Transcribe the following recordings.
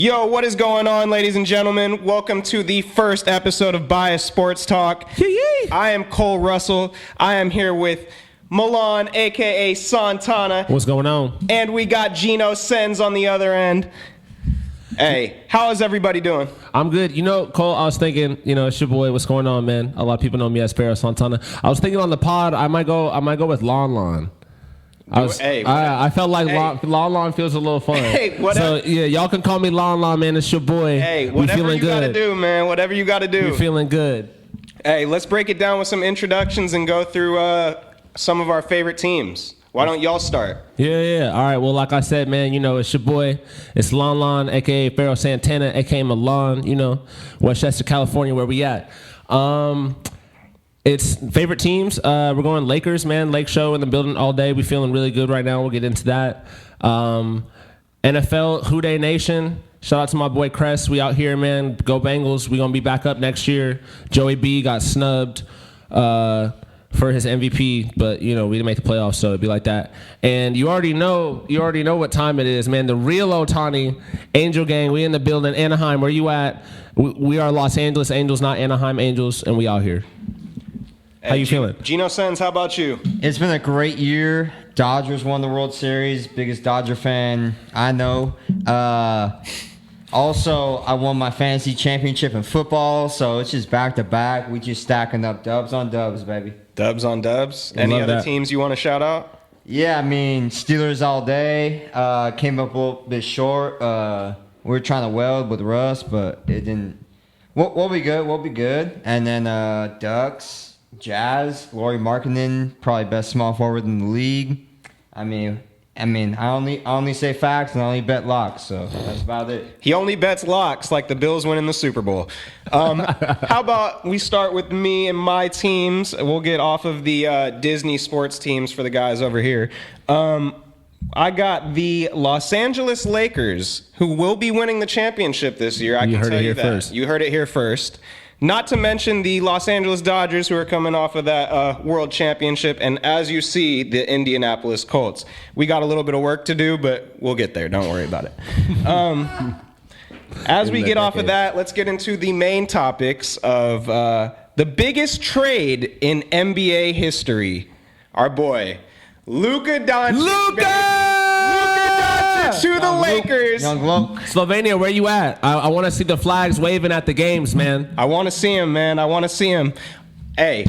Yo, what is going on, ladies and gentlemen? Welcome to the first episode of Bias Sports Talk. I am Cole Russell. I am here with Milan, a.k.a. Santana. What's going on? And we got Gino Sens on the other end. Hey, how is everybody doing? I'm good. You know, Cole, I was thinking, it's your boy. What's going on, man? A lot of people know me as Pharaoh Santana. I was thinking on the pod, I might go with Lon. I felt like Lon feels a little fun. Hey, whatever. So, yeah, y'all can call me Lon, man. It's your boy. Hey, whatever you gotta do, man. Whatever you gotta do. We're feeling good. Hey, let's break it down with some introductions and go through some of our favorite teams. Why don't y'all start? Yeah. All right. Well, like I said, man, it's your boy. It's Lon, a.k.a. Pharaoh Santana, a.k.a. Milan, Westchester, California, where we at. It's favorite teams. We're going Lakers, man. Lake Show in the building all day. We feeling really good right now. We'll get into that. NFL, Who Dey Nation. Shout out to my boy Crest. We out here, man. Go Bengals. We gonna be back up next year. Joey B got snubbed for his MVP, but we didn't make the playoffs, so it'd be like that. And you already know what time it is, man. The real Ohtani Angel Gang. We in the building. Anaheim, where you at? We are Los Angeles Angels, not Anaheim Angels, and we out here. How you feeling? Gino Sens, how about you? It's been a great year. Dodgers won the World Series. Biggest Dodger fan I know. Also, I won my fantasy championship in football, so it's just back to back. We just stacking up dubs on dubs, baby. Dubs on dubs. Any other teams you want to shout out? Yeah, I mean, Steelers all day. Came up a little bit short. We were trying to weld with Russ, but it didn't. We'll be good. We'll be good. And then Ducks. Jazz, Lauri Markkanen, probably best small forward in the league. I mean, I only say facts and I only bet locks, so that's about it. He only bets locks like the Bills winning the Super Bowl. How about we start with me and my teams? We'll get off of the Disney sports teams for the guys over here. I got the Los Angeles Lakers, who will be winning the championship this year. I can tell you that. First. You heard it here first. Not to mention the Los Angeles Dodgers, who are coming off of that World Championship, and as you see, the Indianapolis Colts. We got a little bit of work to do, but we'll get there. Don't worry about it. As we get off of that, let's get into the main topics of the biggest trade in NBA history. Our boy, Luka Doncic. To the Lakers. Slovenia, where you at? I want to see the flags waving at the games, man. I want to see him, man. I want to see him. Hey,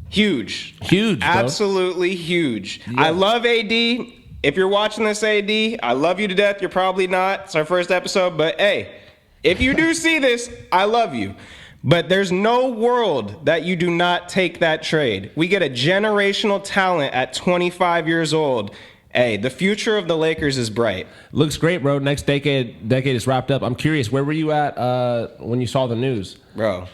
huge. Huge, bro. Absolutely huge. Yeah. I love AD. If you're watching this, AD, I love you to death. You're probably not. It's our first episode. But, hey, if you do see this, I love you. But there's no world that you do not take that trade. We get a generational talent at 25 years old. Hey, the future of the Lakers is bright. Looks great, bro. Next decade is wrapped up. I'm curious, where were you at when you saw the news? Bro,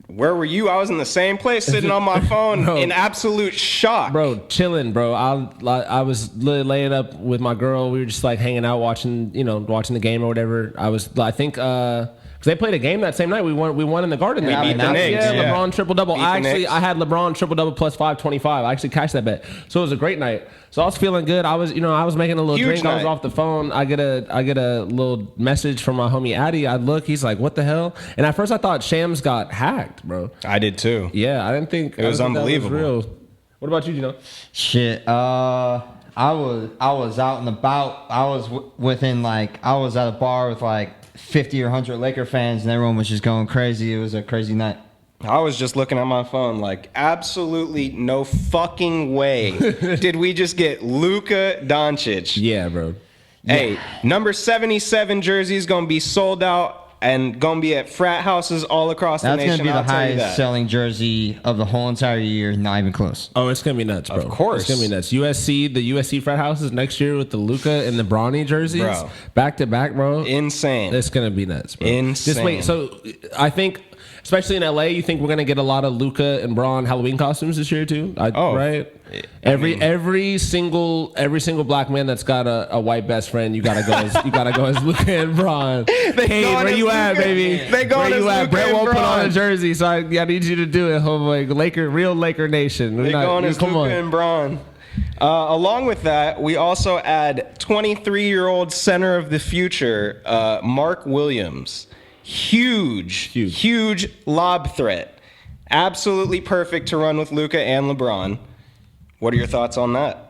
where were you? I was in the same place sitting on my phone bro, in absolute shock. Bro, chilling, bro. I was laying up with my girl. We were just like hanging out watching the game or whatever. I think because they played a game that same night. We won in the Garden. We beat the Knicks. Yeah, LeBron triple-double. I had LeBron triple-double plus 525. I actually cashed that bet. So it was a great night. So I was feeling good. I was making a little drink. I was off the phone. I get a little message from my homie Addy. I look. He's like, "What the hell?" And at first I thought Shams got hacked, bro. I did too. Yeah, I didn't think it was unbelievable. That was real. What about you, Gino? Shit. I was out and about. I was I was at a bar with like 50 or 100 Laker fans, and everyone was just going crazy. It was a crazy night. I was just looking at my phone like, absolutely no fucking way did we just get Luka Doncic. Yeah, bro. Hey, number 77 jersey is going to be sold out and going to be at frat houses all across the nation. That's going to be the highest selling jersey of the whole entire year, not even close. Oh, it's going to be nuts, bro. Of course. It's going to be nuts. The USC frat houses next year with the Luka and the Bronny jerseys. Bro. Back to back, bro. Insane. It's going to be nuts, bro. Insane. Just wait. So I think, especially in LA, you think we're going to get a lot of Luka and Bron Halloween costumes this year too? Right? Every single black man that's got a white best friend, you gotta go as Luka and Bron. Hey, where you at, baby? They go where as you at? Luka Brett and won't Bron. put on a jersey, so I need you to do it, homeboy. Real Laker Nation. They going as Luka and Bron. Along with that, we also add 23-year-old center of the future, Mark Williams. Huge lob threat. Absolutely perfect to run with Luka and LeBron. What are your thoughts on that?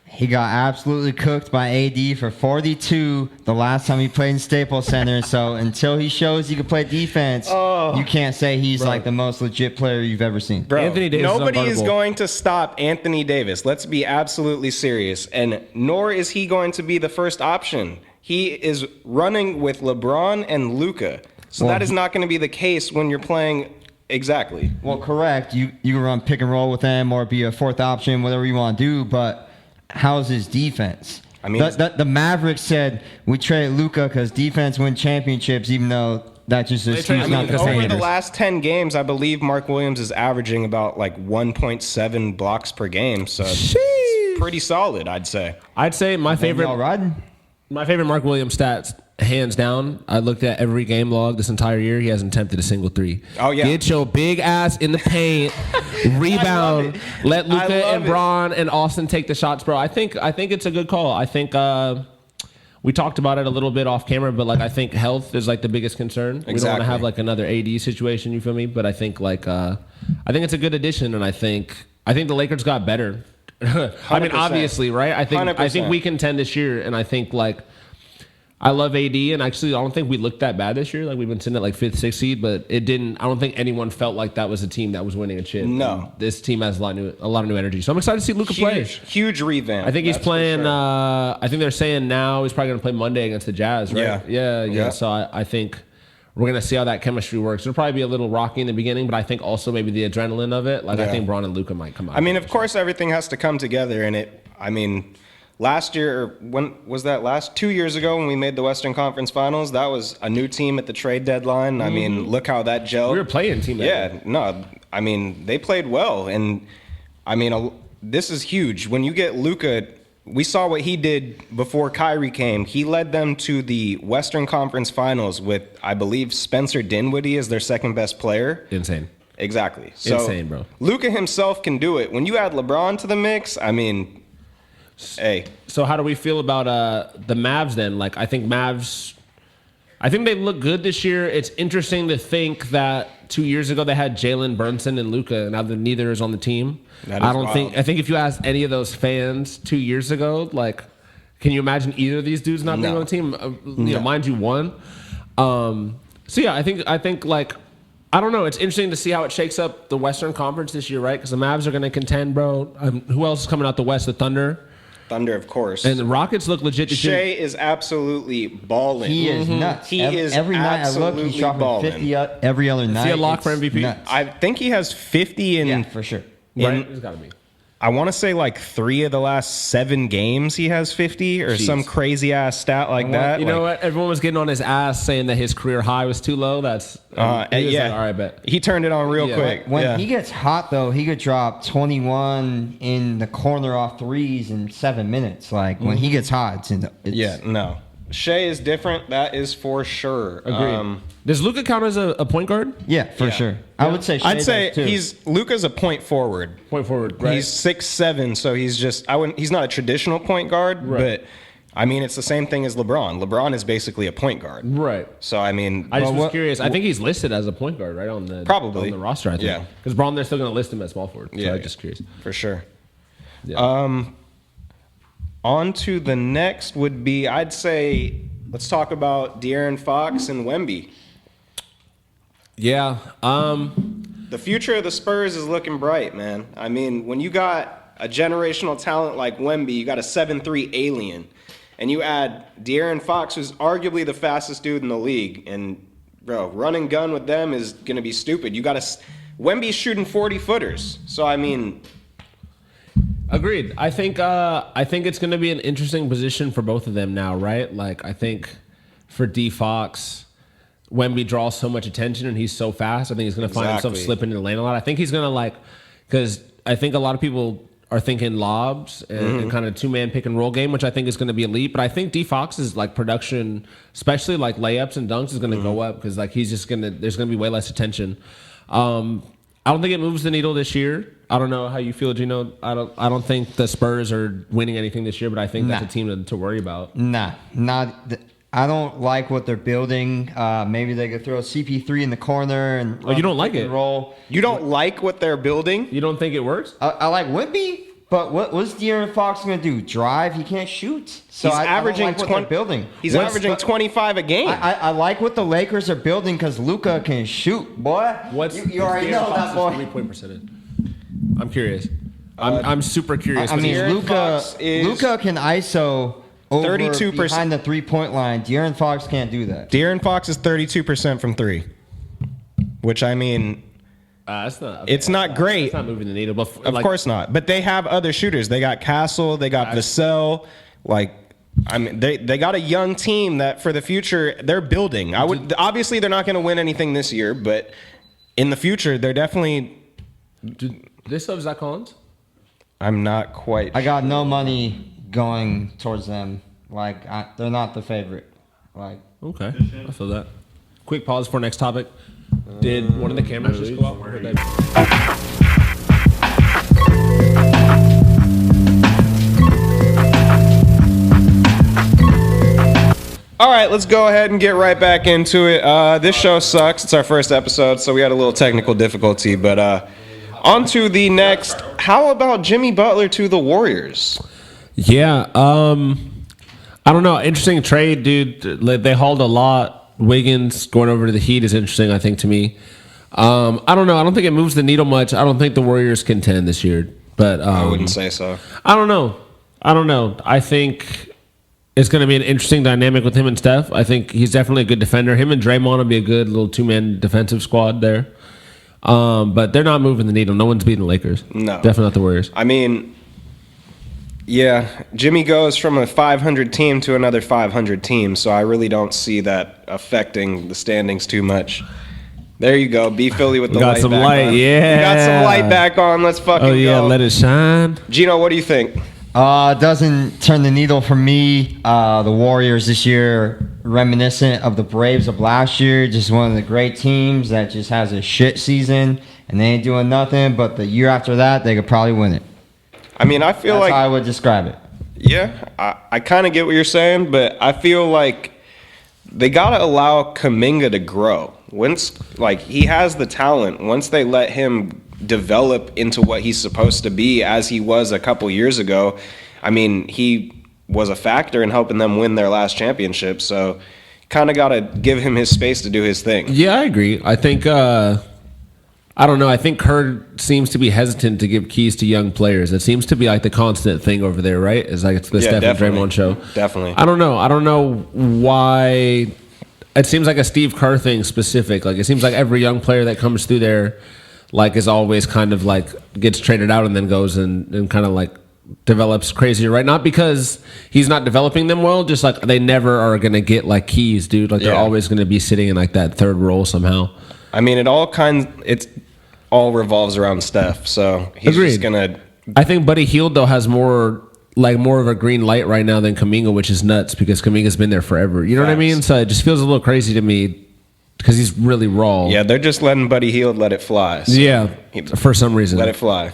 He got absolutely cooked by AD for 42 the last time he played in Staples Center. So until he shows he can play defense, you can't say he's like the most legit player you've ever seen. Bro, Anthony Davis nobody is is going to stop Anthony Davis. Let's be absolutely serious. And nor is he going to be the first option. He is running with LeBron and Luka. So Well, that is not going to be the case when you're playing. Exactly. Well, correct. You can run pick and roll with him or be a fourth option, whatever you want to do. But how's his defense? I mean, the Mavericks said we traded Luka because defense win championships, even though that just is traded not Luka the because over same. the last 10 games, I believe Mark Williams is averaging about like 1.7 blocks per game. So it's pretty solid, I'd say. I'd say my Y'all favorite riding? Mark Williams stats, hands down. I looked at every game log this entire year. He hasn't attempted a single three. Oh, yeah. Get your big ass in the paint, rebound, let Luka and Bron and Austin take the shots, bro. I think it's a good call. I think we talked about it a little bit off camera, but like I think health is like the biggest concern. We don't want to have like another AD situation. You feel me? But I think I think it's a good addition, and I think the Lakers got better. I mean, 100%. obviously, right? I think 100%. we contend this year, and I think like I love AD, and actually I don't think we looked that bad this year. Like we've been sitting at like 5th, 6th seed, but it didn't. I don't think anyone felt like that was a team that was winning a chip. No. And this team has a lot of new energy, so I'm excited to see Luka play. Huge revamp. I think he's that's for playing. sure. I think they're saying now he's probably going to play Monday against the Jazz, right? Yeah. So I think we're going to see how that chemistry works. It'll probably be a little rocky in the beginning, but I think also maybe the adrenaline of it. Like I think Bron and Luka might come out. I mean, of course, everything has to come together, and last year, or when was that? 2 years ago when we made the Western Conference Finals, that was a new team at the trade deadline. I mean, look how that gelled. We were playing team. Yeah, no, I mean, they played well, and I mean, this is huge. When you get Luka, we saw what he did before Kyrie came. He led them to the Western Conference Finals with, I believe, Spencer Dinwiddie as their second best player. Insane. Exactly. So Insane, bro. Luka himself can do it. When you add LeBron to the mix, I mean, hey. So how do we feel about the Mavs then? Like I think they look good this year. It's interesting to think that 2 years ago they had Jalen Brunson and Luka, and now neither is on the team. I think if you asked any of those fans 2 years ago, like, can you imagine either of these dudes not being on the team? Mind you, one. So yeah, I think like, I don't know. It's interesting to see how it shakes up the Western Conference this year, right? Because the Mavs are going to contend, bro. Who else is coming out the West? The Thunder. Thunder, of course. And the Rockets look legit. Shea is absolutely balling. He is nuts. Every night I look, he's dropping 50 every other night. Is he a lock for MVP? Nuts. I think he has 50 in. Yeah, for sure. Right? It's got to be. I want to say like 3 of the last 7 games he has 50 or some crazy ass stat like that. You know what? Everyone was getting on his ass saying that his career high was too low. That's he was like, all right, bet. He turned it on real quick. When he gets hot, though, he could drop 21 in the corner off threes in 7 minutes. Like, when he gets hot, no. Shea is different. That is for sure. Agreed. Does Luka count as a point guard? Yeah, for sure. I would say Shea I'd say does too. Luka's a point forward. Point forward, right? He's 6'7", so he's not a traditional point guard, but I mean it's the same thing as LeBron. LeBron is basically a point guard. Right. So I mean I just was curious. I think he's listed as a point guard, right? On the roster, I think. Yeah. Because Braun, they're still gonna list him as small forward. So I'm just curious. For sure. Yeah. On to the next would be, I'd say, let's talk about De'Aaron Fox and Wemby. Yeah. The future of the Spurs is looking bright, man. I mean, when you got a generational talent like Wemby, you got a 7'3" alien, and you add De'Aaron Fox, who's arguably the fastest dude in the league, and bro, run and gun with them is gonna be stupid. Wemby's shooting 40-footers, so I mean. Agreed. I think it's going to be an interesting position for both of them now, right? Like I think for D Fox, Wemby draws so much attention and he's so fast. I think he's going to find himself slipping in the lane a lot. I think he's going to because I think a lot of people are thinking lobs and kind of 2-man pick and roll game, which I think is going to be elite. But I think D Fox's like production, especially like layups and dunks, is going to go up because like he's just there's going to be way less attention. I don't think it moves the needle this year. I don't know how you feel, Gino. I don't think the Spurs are winning anything this year, but I think that's a team to worry about. Nah, I don't like what they're building. Maybe they could throw CP3 in the corner and you don't like it? roll. You don't like what they're building? You don't think it works? I like Wimpy, but what's De'Aaron Fox going to do? Drive? He can't shoot. So He's averaging I don't like what they're building. He's averaging 25 a game. I like what the Lakers are building because Luka can shoot, boy. You already know that, boy. 3-point percentage. I'm curious. I'm super curious. I mean, De'Aaron Luka can ISO over 32% behind the 3-point line. De'Aaron Fox can't do that. De'Aaron Fox is 32% from 3, which I mean, it's not great. It's not moving the needle, but of course not. But they have other shooters. They got Castle. They got Vassell. I mean, they got a young team that for the future they're building. Obviously they're not going to win anything this year, but in the future they're definitely. They still have Zach Collins? I'm not quite. I got no money going towards them. They're not the favorite. Okay, I feel that. Quick pause for next topic. Did one of the cameras just go out? Where did they? All right, let's go ahead and get right back into it. This show sucks. It's our first episode, so we had a little technical difficulty. But on to the next. How about Jimmy Butler to the Warriors? Yeah, I don't know. Interesting trade, dude. They hauled a lot. Wiggins going over to the Heat is interesting, I think, to me. I don't know. I don't think it moves the needle much. I don't think the Warriors contend this year. But I wouldn't say so. I don't know. I think it's going to be an interesting dynamic with him and Steph. I think he's definitely a good defender. Him and Draymond will be a good little two-man defensive squad there. But they're not moving the needle. No one's beating the Lakers. No. Definitely not the Warriors. I mean, yeah, Jimmy goes from a 500 team to another 500 team, so I really don't see that affecting the standings too much. There you go. Be Philly with the light some back light, on. yeah. We got some light back on. Let's fucking go. Let it shine. Gino, what do you think? It doesn't turn the needle for me. The Warriors this year, reminiscent of the Braves of last year, just one of the great teams that just has a shit season and they ain't doing nothing. But the year after that, they could probably win it. I mean, I feel That's like how I would describe it. Yeah, I kind of get what you're saying, but I feel like they gotta allow Kuminga to grow. He has the talent. Once they let him develop into what he's supposed to be, as he was a couple years ago, I mean, he was a factor in helping them win their last championship. So, kind of gotta give him his space to do his thing. Yeah, I agree. I think I don't know. I think Kerr seems to be hesitant to give keys to young players. It seems to be like the constant thing over there, right? It's like it's the Steph and Draymond show. Definitely. I don't know why. It seems like a Steve Kerr thing specific. Like it seems like every young player that comes through there, like is always kind of like gets traded out and then goes and kind of like develops crazier, right? Not because he's not developing them well, just like they never are gonna get like keys, dude. Like they're always gonna be sitting in like that third role somehow. I mean, it all revolves around Steph, so he's just gonna. I think Buddy Hield though has more of a green light right now than Kuminga, which is nuts because Kuminga's been there forever. You know what I mean? So it just feels a little crazy to me because he's really raw. Yeah, they're just letting Buddy Hield let it fly. So yeah, for some reason, let it fly.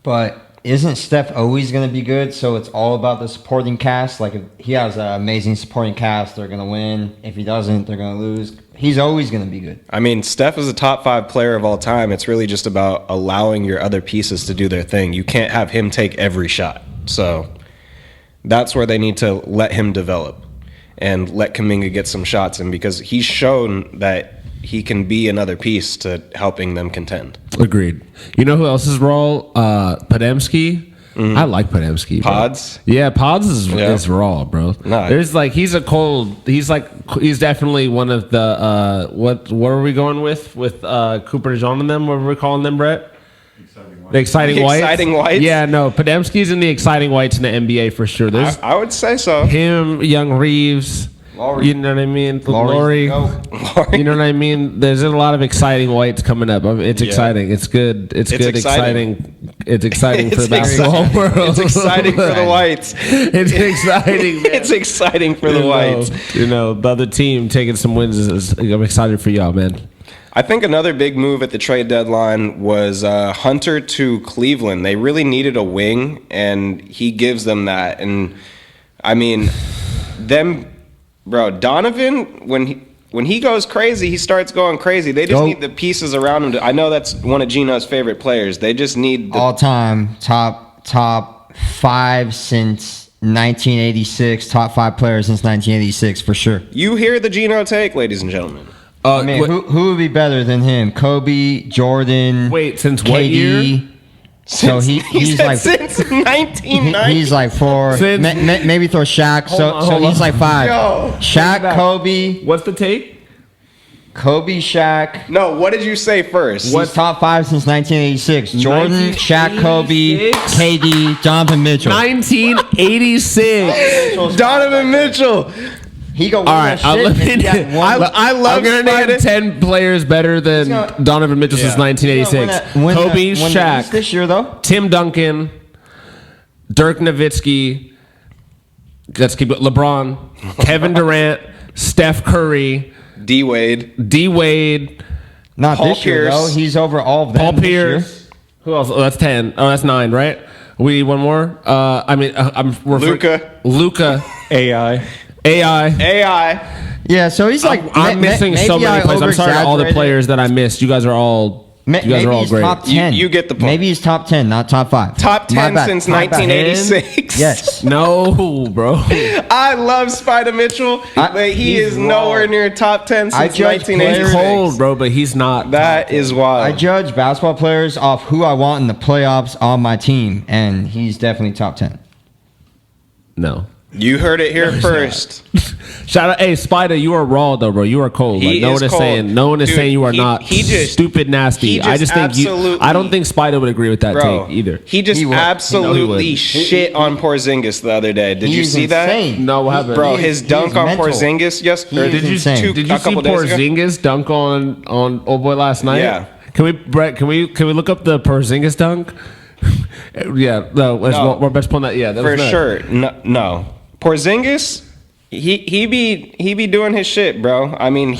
But isn't Steph always going to be good? So it's all about the supporting cast. Like if he has an amazing supporting cast, they're going to win. If he doesn't, they're going to lose. He's always going to be good. I mean, Steph is a top 5 player of all time. It's really just about allowing your other pieces to do their thing. You can't have him take every shot. So that's where they need to let him develop and let Kuminga get some shots in because he's shown that he can be another piece to helping them contend. Agreed. You know who else is raw? Podemski. I like Podemski. Pods? Bro. Yeah, Pods is raw, bro. No. There's like he's definitely one of the what are we going with Cooper DeJohn and them? What were we calling them, Brett? The exciting whites. Exciting whites? Yeah, no, Podemski's in the exciting whites in the NBA for sure. There's I would say so. him, Young Reeves. Laurie. You know what I mean? Laurie. You know what I mean? There's a lot of exciting whites coming up. It's exciting. It's good. It's good. Exciting. It's exciting for the basketball world. It's exciting for the whites. It's exciting. Man. It's exciting for the whites. You know, the other team taking some wins. I'm excited for y'all, man. I think another big move at the trade deadline was Hunter to Cleveland. They really needed a wing, and he gives them that. And I mean, Donovan, when he goes crazy, he starts going crazy. They just need the pieces around him. I know that's one of Gino's favorite players. They just need all-time top 5 since 1986. Top 5 players since 1986 for sure. You hear the Gino take, ladies and gentlemen. I mean, who would be better than him? Kobe, Jordan. Wait, since KD. what year? So he's like since 1990. He's like 4. Maybe throw Shaq. So he's like 5. Yo. Shaq, Kobe. What's the take? Kobe, Shaq. No, what did you say first? What's top 5 since 1986? Jordan, Shaq, Kobe, 1986? KD, Donovan Mitchell. 1986. Donovan Mitchell. He go win All right, that shit. I love I'm gonna name 10 players better than Donovan Mitchell since 1986. Kobe, Shaq, this year though. Tim Duncan, Dirk Nowitzki. Let's keep it. LeBron, Kevin Durant, Steph Curry, D Wade. Not Paul this year Pierce. though. He's over all of them. Paul this year. Pierce. Who else? Oh, that's 10. Oh, that's 9, right? We need one more. I'm Luka. AI. AI. Yeah, so he's like I'm missing so maybe many I players. I'm sorry, all the overexaggerated. players that I missed. You guys are all. Maybe he's great. top 10. You get the point. Maybe he's top 10, not top 5. Top My 10 bad. since My bad. 1986. Yes. No, bro. I love Spider Mitchell, but he he's is nowhere wrong. near top 10 I since judge He's 1986. cold, bro, but he's not. That is I wild. judge basketball players off who I want in the playoffs on my team, and he's definitely top 10. No. You heard it here first. Shout out, hey Spider, you are raw though, bro. You are cold. He Like no is one is cold. saying, no one is Dude, saying you are not he just- stupid nasty. he I just just think you. absolutely- I don't think Spider would agree with that Bro, take either. he just He would. absolutely would. shit on Porzingis the other day. Did you He's see insane. No, what happened? that? Bro, He his is dunk on mental. Porzingis yesterday. He is insane. Did you a see couple days ago? Porzingis dunk on old boy last night? Yeah. Can we, Brett? Can we look up the Porzingis dunk? Yeah, no. We're best pulling that. Yeah, that For was nuts. sure. No. Porzingis, he be doing his shit, bro. I mean,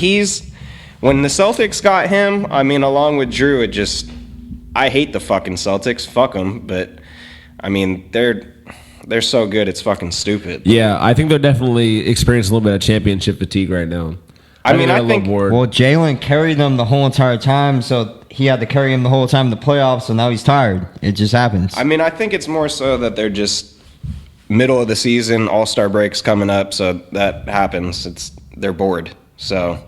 when the Celtics got him, I mean, along with Drew, I hate the fucking Celtics. Fuck them, but I mean, they're so good, it's fucking stupid. Yeah, I think they're definitely experiencing a little bit of championship fatigue right now. I mean, they're I a think- little bored. Well, Jalen carried them the whole entire time, so he had to carry him the whole time in the playoffs, so now he's tired. It just happens. I mean, I think it's more so that they're just middle of the season, All-Star breaks coming up, so that happens. They're bored, so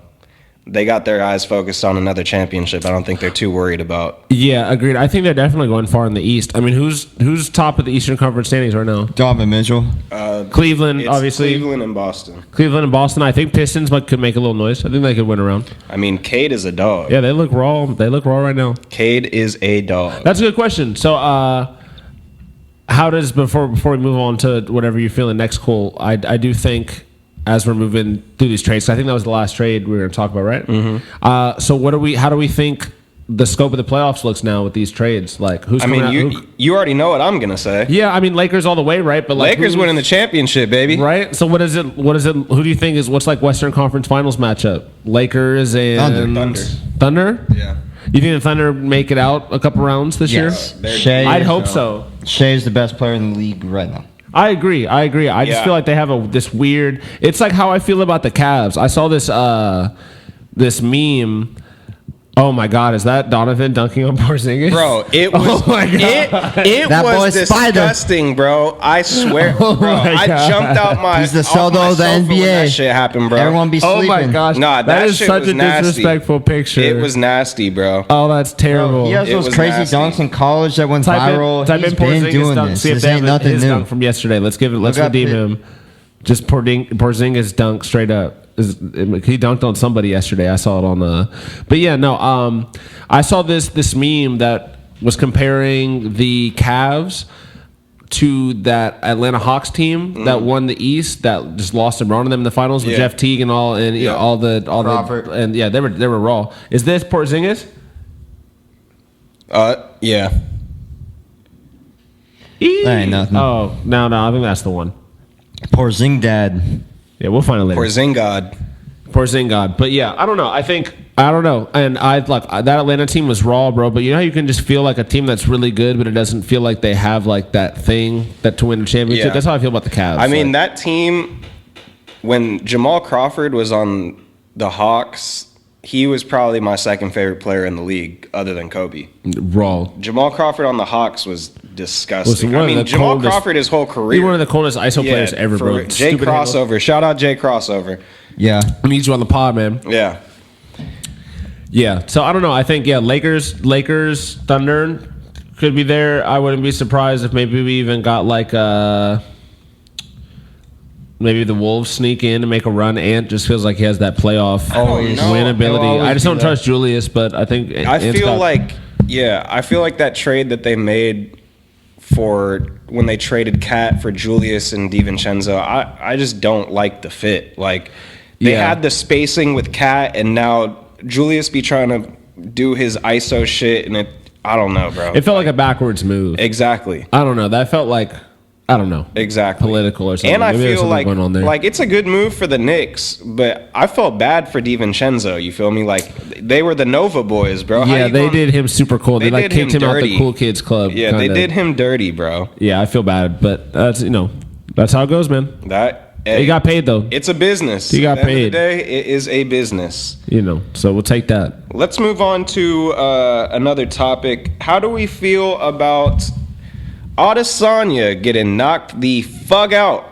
they got their eyes focused on another championship. I don't think they're too worried about. Yeah, agreed. I think they're definitely going far in the East. I mean, who's top of the Eastern Conference standings right now? Donovan Mitchell. Cleveland, It's obviously. Cleveland and Boston. Cleveland and Boston. I think Pistons could make a little noise. I think they could win around. I mean, Cade is a dog. Yeah, they look raw. They look raw right now. Cade is a dog. That's a good question. So, how does before we move on to whatever you're feeling next, Cole? I do think as we're moving through these trades, I think that was the last trade we were going to talk about, right? Mm-hmm. So how do we think the scope of the playoffs looks now with these trades? Like who's I coming mean, out? you already know what I'm gonna say. Yeah, I mean Lakers all the way, right? But like Lakers who's- winning the championship, baby. right? So what is it? Who do you think what's like Western Conference Finals matchup? Lakers and Thunder? Yeah. You think the Thunder make it out a couple rounds this Yes. year? Shea I'd is- hope so. Shea is the best player in the league right now. I agree. I just Yeah. feel like they have this weird. It's like how I feel about the Cavs. I saw this meme. Oh my God, is that Donovan dunking on Porzingis? Bro, it was Oh my God. it That was boy's Spider. disgusting, bro. I swear, Oh bro. my I God. jumped out my He's the off my Seldo of the sofa when NBA. that shit happened, bro. Everyone be Oh sleeping. my gosh. Nah, that is shit such was a nasty. disrespectful picture. It was nasty, bro. Oh, that's terrible. He has It those was crazy nasty. dunks in college that went viral. Type He's in been Porzingis doing dunk. this. See if This they ain't have nothing his new. dunk from yesterday. Let's Look up redeem it. him. Just Porzingis dunk straight up. He dunked on somebody yesterday. I saw it on the. But yeah, no. I saw this meme that was comparing the Cavs to that Atlanta Hawks team that won the East that just lost LeBron to them in the finals with Yeah. Jeff Teague and all and you know, Yeah. all the Crawford. and yeah they were raw. Is this Porzingis? Yeah. That ain't nothing. Oh no, I think that's the one. Porzingdad. Yeah, we'll find it later. Porzingod. Porzingis. But yeah, I don't know. I think I don't know. And that Atlanta team was raw, bro. But you know how you can just feel like a team that's really good, but it doesn't feel like they have like that thing that to win a championship. Yeah. That's how I feel about the Cavs. I mean, that team, when Jamal Crawford was on the Hawks, he was probably my second favorite player in the league, other than Kobe. raw. Jamal Crawford on the Hawks was disgusting. one I of mean, the Jamal coldest- Crawford his whole career. He's one of the coldest ISO players ever, for bro. real. Jay Stupid handle. Crossover. Shout out Jay Crossover. Yeah. I need you on the pod, man. Yeah. Yeah. So I don't know. I think Lakers, Thunder could be there. I wouldn't be surprised if maybe we even got like maybe the Wolves sneak in and make a run. Ant just feels like he has that playoff win ability. He'll always I just be don't there. trust Julius, but I think I feel like that trade that they made for when they traded Cat for Julius and DiVincenzo, I just don't like the fit. Like they Yeah. had the spacing with Cat, and now Julius be trying to do his ISO shit, and I don't know, bro. it felt like a backwards move. Exactly. I don't know. That felt like I don't know. Exactly. Political or something. And I Maybe there's feel something going on there. like it's a good move for the Knicks, but I felt bad for DiVincenzo. You feel me? Like they were the Nova boys, bro. How Yeah, you they gonna- did him super cool. They like did him kicked him out dirty. the cool kids club. Yeah, they kinda. did him dirty, bro. Yeah, I feel bad, but that's that's how it goes, man. He He got paid though. It's a business. He got At the end paid. of the day, it is a business. So we'll take that. Let's move on to another topic. How do we feel about Adesanya getting knocked the fuck out?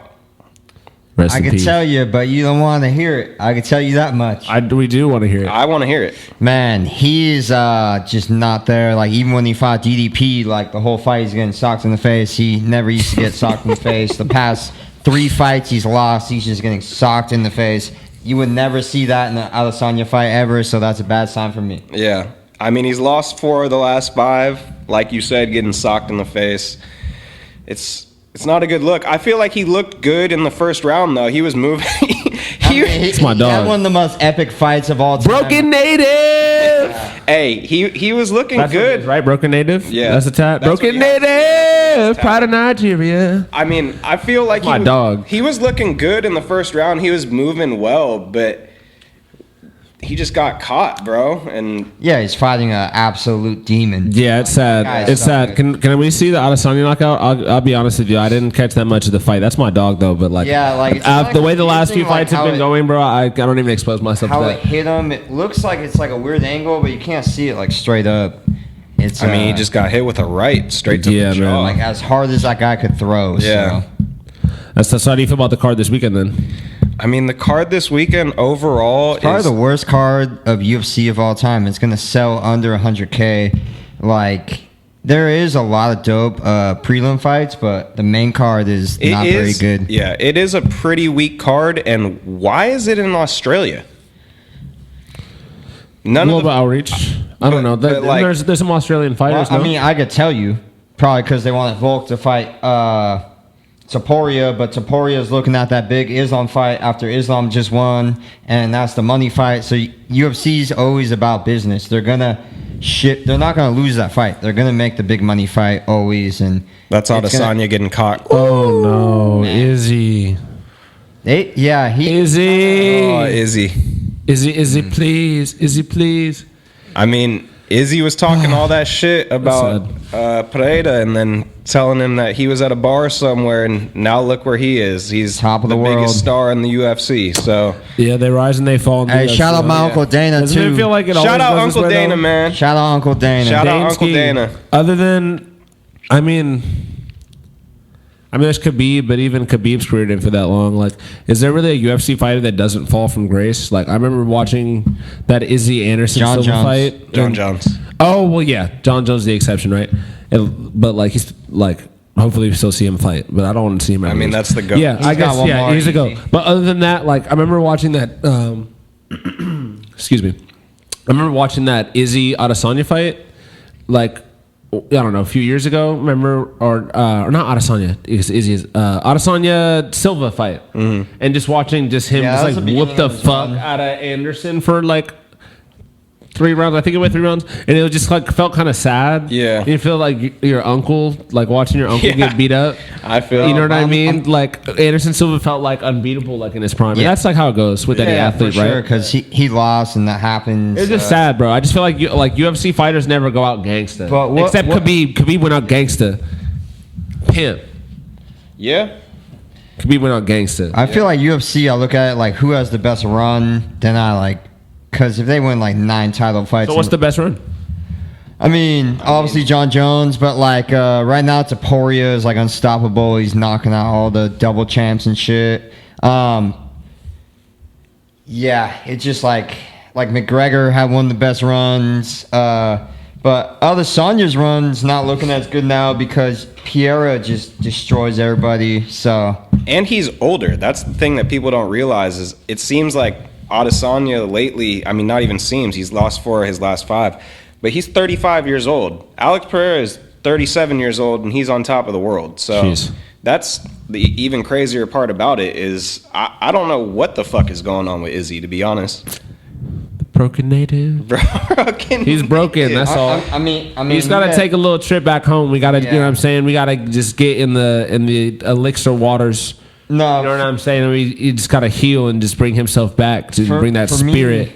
Rest I in can peace. tell you, but you don't want to hear it. I can tell you that much. We do want to hear it. I want to hear it. Man, he's just not there. Like, even when he fought DDP, like, the whole fight he's getting socked in the face. He never used to get socked in the face. The past 3 fights he's lost, he's just getting socked in the face. You would never see that in an Adesanya fight ever, so that's a bad sign for me. Yeah. I mean, he's lost 4 of the last 5. Like you said, getting socked in the face. It's not a good look. I feel like he looked good in the first round, though. He was moving. It's my He had dog. one of the most epic fights of all time. Broken Native. Hey, he was looking That's what it good. is, right? Broken Native. Yeah. that's a tat. That's what Broken he has. Native. Tat. Pride of Nigeria. I mean, I feel like My dog. He was looking good in the first round. He was moving well, but he just got caught, bro. And Yeah, he's fighting an absolute demon. Yeah, it's sad. Guys, It's sad. Can we see the Adesanya knockout? I'll be honest with you. I didn't catch that much of the fight. That's my dog though. But like, Yeah, like, it's the way the last few confusing, like, fights have how been it- going, bro, I don't even expose myself to How that. it hit him, it looks like it's like a weird angle, but you can't see it like straight up. It's I mean, he just got hit with a right straight to Yeah, the man. jaw. like as hard as that guy could throw. Yeah. So. So how do you feel about the card this weekend then? I mean, the card this weekend overall Probably is the worst card of UFC of all time. It's gonna sell under 100K. Like, there is a lot of dope prelim fights, but the main card is it not very good. Yeah, it is a pretty weak card. And why is it in Australia? None of Global the outreach. I don't know. but, like- There's some Australian Well, fighters. I no? mean, I could tell you probably because they wanted Volk to fight Taporia, but Taporia is looking at that big Islam fight after Islam just won, and that's the money fight. So UFC's always about business. They're gonna ship. They're not gonna lose that fight. They're gonna make the big money fight always, and that's it's gonna- Adesanya getting caught. oh no, Izzy, Yeah, he. Izzy, Oh, Izzy. Izzy, please. I mean, Izzy was talking all that shit about Pereira and then telling him that he was at a bar somewhere, and now look where he is. He's Top of the world. biggest star in the UFC. So Yeah, they rise and they fall. Hey, shout out my Yeah. Uncle Dana Doesn't too. it feel like it always shout out goes Uncle this way, Dana, though? man. Shout out Uncle Dana. Shout out Dansky, Uncle Dana. Other than, I mean, there's Khabib, but even Khabib's career didn't for that long. Like, is there really a UFC fighter that doesn't fall from grace? Like, I remember watching that Izzy Anderson John Silva Jones. fight. John And- Jones. Oh well, yeah, John Jones is the exception, right? But like, he's like, hopefully we still see him fight, but I don't want to see him. I ever mean, lose. that's the GOAT. Yeah, He's I got guess. one Yeah, more he's a go. easy. But other than that, like, I remember watching that. Excuse me. I remember watching that Izzy Adesanya fight, like, I don't know, a few years ago. Remember, or not Adesanya, it's Izzy's Adesanya Silva fight, and just watching just him Yeah, that was just the like whoop beginning the of his fuck run. out of Anderson for like 3 rounds. I think it went 3 rounds, and it was just like felt kind of sad. Yeah. You feel like your uncle, like watching your uncle get beat up. I feel. You know what I mean? Like Anderson Silva felt like unbeatable, like in his prime. And Yeah. that's like how it goes with any athlete, for right? sure, because he lost and that happens. It's just sad, bro. I just feel like UFC fighters never go out gangsta. But Except Khabib. Khabib went out gangsta. Pimp. Yeah. Khabib went out gangsta. I feel like UFC, I look at it like who has the best run, then I like, because if they win like 9 title fights. So what's the best run? I mean, obviously John Jones, but like right now Taporia is like unstoppable. He's knocking out all the double champs and shit. Yeah, it's just like McGregor had one of the best runs. But Adesanya's run's not looking as good now because Pereira just destroys everybody. So And he's older. That's the thing that people don't realize is it seems like Adesanya lately, I mean, not even seems, he's lost 4 of his last 5. But he's 35 years old. Alex Pereira is 37 years old, and he's on top of the world. So Jeez. that's the even crazier part about it is I don't know what the fuck is going on with Izzy, to be honest. Broken native. Broken. He's broken. That's all. I mean, He's got to take a little trip back home. We got to, you know what I'm saying? We got to just get in the elixir waters. No, You know what I'm saying? He just got to heal and just bring himself back to bring that for me- spirit.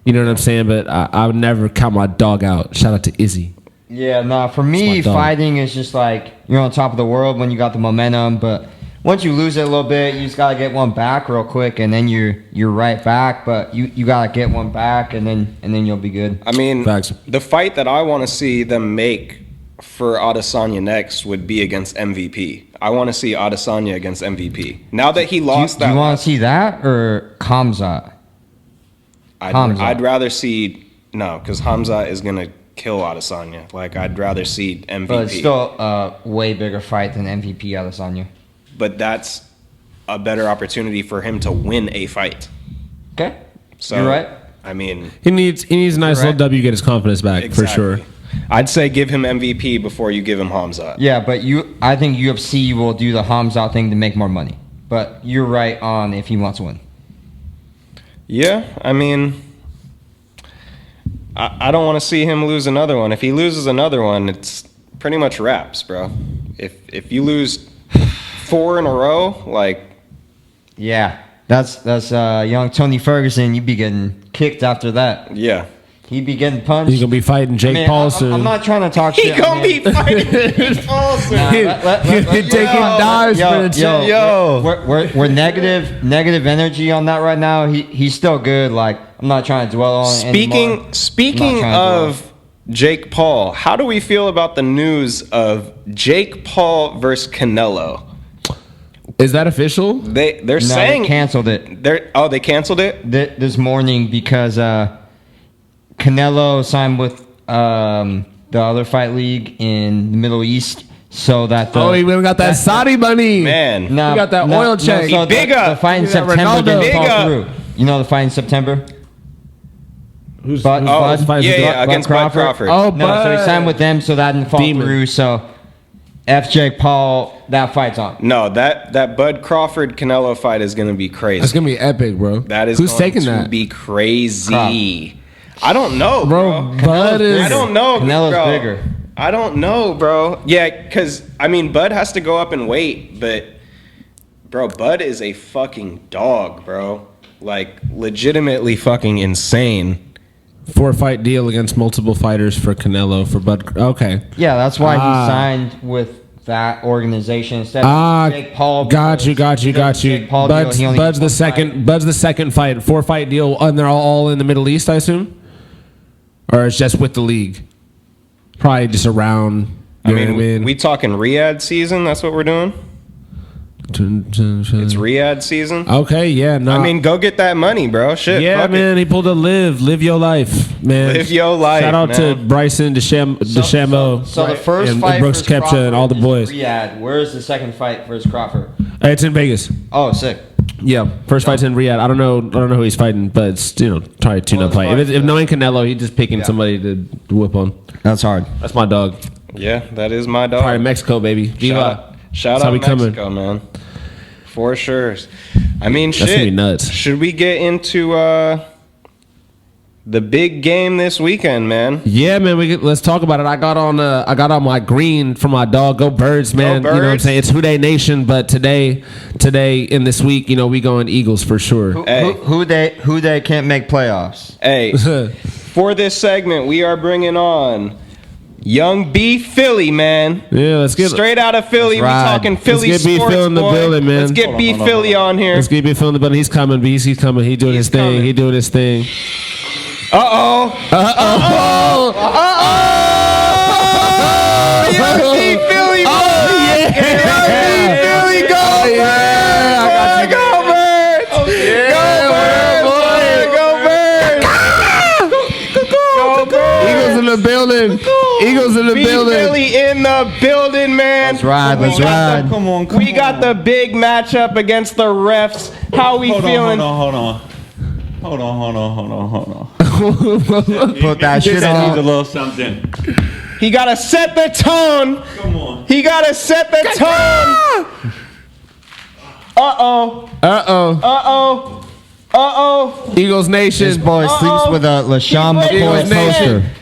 You know what I'm saying? But I would never count my dog out. Shout out to Izzy. Yeah, no, for my me, dog. fighting is just like you're on top of the world when you got the momentum, but once you lose it a little bit, you just gotta get one back real quick, and then you're right back. But you gotta get one back, and then you'll be good. I mean, Facts. the fight that I want to see them make for Adesanya next would be against MVP. I want to see Adesanya against MVP. Now that he lost Do you that, want to see that or Kamzat? Hamza. I'd rather see because Hamza is gonna kill Adesanya. Like I'd rather see MVP. But it's still a way bigger fight than MVP Adesanya. But that's a better opportunity for him to win a fight. Okay, So you're right. I mean, He needs a nice Right. little W to get his confidence back, exactly. for sure. I'd say give him MVP before you give him Hamza. Yeah, but I think UFC will do the Hamzat thing to make more money. But you're right on if he wants to win. Yeah, I mean, I don't want to see him lose another one. If he loses another one, it's pretty much wraps, bro. If you lose 4 in a row, like Yeah, that's young Tony Ferguson. You'd be getting kicked after that. yeah, He'd be getting punched. He's gonna be fighting Jake Man, Paul soon. I'm not trying to talk he shit. gonna man. be fighting Jake Paul soon. He's taking dives for the check. We're negative energy on that right now. He's still good. Like I'm not trying to dwell on it anymore. Speaking I'm not trying to of Jake Paul, how do we feel about the news of Jake Paul versus Canelo? Is that official? They're No, saying they canceled it they canceled it. this morning because Canelo signed with the other fight league in the Middle East, so that Oh, we got that Saudi money. Man, No, We got that oil check. So Big the up. fight in Look at that September Ronaldo. didn't Big fall up. through. You know the fight in September? Who's Bud- who's Bud- fighting? yeah, against Bud Crawford. Oh, No, so he Bud. signed with them, so that didn't fall Demon. through. So F. Jake Paul, that fight's on. No, that Bud Crawford Canelo fight is gonna be crazy. That's gonna be epic, bro. That is Who's going taking to that, be crazy. I don't know, bro? bro. Bud is. I don't know. Canelo's bro. bigger. I don't know, bro. Yeah, because I mean, Bud has to go up in weight, but bro, Bud is a fucking dog, bro. Like legitimately fucking insane. 4-fight deal against multiple fighters for Canelo for Bud. Okay. Yeah, that's why Ah. he signed with that organization instead of Jake Paul. Got you. because Jake Paul deal, he only Bud's gets the one second. fight. Bud's the second fight. 4-fight deal, and they're all in the Middle East, I assume, or it's just with the league. Probably just around. I mean, we talking Riyadh season. That's what we're doing. It's Riyadh season. Okay, yeah, no. I mean, go get that money, bro. Shit, yeah, fuck man. He pulled a live your life, man. Live your life, Shout out to man. Bryson DeChambeau. So the first and fight Brooks versus Koepka and all the Crawford boys. is Riyadh. Where's the second fight versus Crawford? It's in Vegas. Oh, sick. Yeah, first fight's in Riyadh. I don't know who he's fighting, but it's probably a tune-up Well, fight. it's If knowing Canelo, he's just picking Yeah. somebody to whip on. That's hard. That's my dog. Yeah, that is my dog. Probably Mexico, baby. Viva. Shout That's how out we coming. Mexico, man. For sure. I mean, shit. That's gonna be nuts. Should we get into The big game this weekend, man. Yeah, man. Let's talk about it. I got on my green for my dog. Go Birds, man. Go Birds. You know what I'm saying? It's Who Dey Nation, but today, in this week, we going Eagles for sure. Hey. Who they can't make playoffs? Hey, for this segment, we are bringing on Young B Philly, man. Yeah, let's get Straight out of Philly. We right. talking Philly Let's get B sports, Phil in the boy. building, man. Let's get B Philly on here. Let's get B Phil in the building. He's coming. He's coming. He doing He's his thing. coming. He doing his thing. Uh-oh. Uh-oh. Young B Philly, boy. yeah. Young B Philly, go, yeah. I got you. Go, Birds. Go, Birds. Eagles in the building. Eagles in the B building. Philly in the building, man. Let's ride. Let's ride. Come on. We got the big matchup against the refs. How we feeling? Hold on. Put that shit Needs a on. little something. He got to set the tone. Come on. He got to set the tone. Uh-oh. Uh-oh. Uh-oh. Uh-oh. Eagles Nation. This boy sleeps with a LaShawn McCoy Eagles Nation. poster.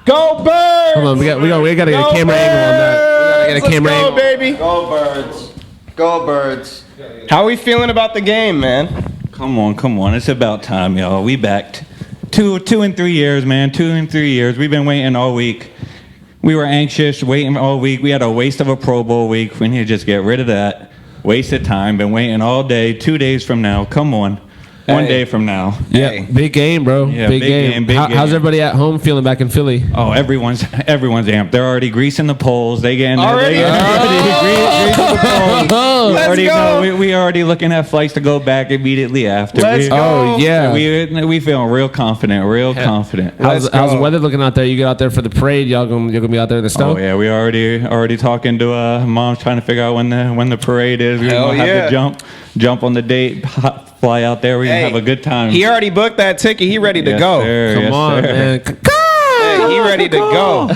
Go Birds. Hold on, we got to get a camera angle on that. We got to get a camera Let's go, angle. baby. Go Birds. Go Birds. How we feeling about the game, man? Come on. It's about time, y'all. We backed. 2 and 3 years, man. 2 and 3 years. We've been waiting all week. We were anxious, waiting all week. We had a waste of a Pro Bowl week. We need to just get rid of that. Wasted time. Been waiting all day. 2 days from now. Come on. One Hey. day from now. Yeah, Hey. big game, bro. Yeah, big big game. game, big How's game. everybody at home feeling back in Philly? Oh, everyone's amped. They're already greasing the poles. They getting Already? greasing the poles. Let's already go. know. We already looking at flights to go back immediately after. Let's we, go. Oh, yeah. We feeling real confident. Confident. Let's How's the go. weather looking out there? You get out there for the parade. You're gonna be out there in the snow. Oh yeah, we already talking to mom's trying to figure out when the parade is. We're Hell gonna have yeah. to jump on the date, fly out there. We're gonna Hey, have a good time. He already booked that ticket. He ready to Yes, go. sir. Come Yes, on, sir. man. Hey, he ready to go.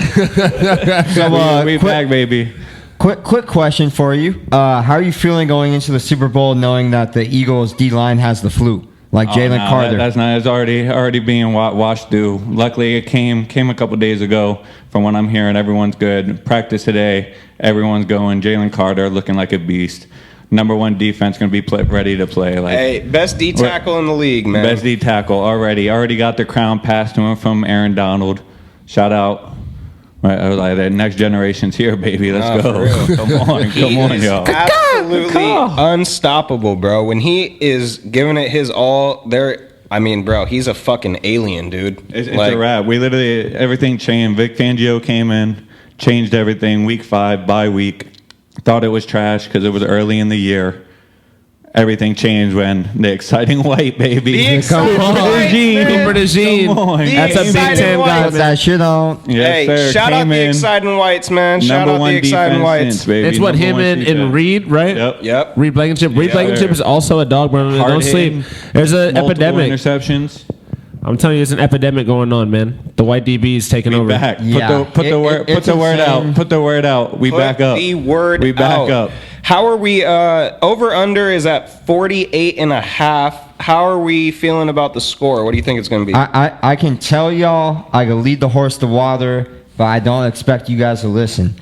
So, we quick, back, baby. quick question for you. How are you feeling going into the Super Bowl knowing that the Eagles D-line has the flu? Like Jalen Oh, no, Carter. that's not. It's already being washed through. Luckily, it came a couple days ago. From what I'm hearing, everyone's good. Practice today, everyone's going. Jalen Carter looking like a beast. Number one defense going to be ready to play. Like Hey, best D tackle in the league, man. best D tackle already got the crown passed to him from Aaron Donald. Shout out. Right, I was like, the next generation's here, baby. Let's Nah, go. for real. Come on, He is y'all. absolutely unstoppable, bro. When he is giving it his all, bro, he's a fucking alien, dude. It's a wrap. We literally, everything changed. Vic Fangio came in, changed everything. Week 5, bye week. Thought it was trash because it was early in the year. Everything changed when the exciting white, baby. The exciting Come on. white, Regime. man. Number regime. Come on. The That's a Big exciting Ten white. guy, Put man. that shit on. Yes, Hey, sir. shout out Came the in, exciting whites, man. Shout number out one the exciting defense whites. since, baby. It's what Number him one and defense. Reed, right? Yep. Yep. Reed Blankenship. Reed Yeah. Blankenship is also a dog, bro. Don't Hard sleep. hitting, There's an Multiple epidemic. interceptions. I'm telling you, there's an epidemic going on, man. The white DB's taking over. Back. Yeah. Put the word It's out. insane. Put the word out. We Put back up. the word We back out. up. How are we? Over under is at 48.5. How are we feeling about the score? What do you think it's going to be? I can tell y'all I can lead the horse to water, but I don't expect you guys to listen.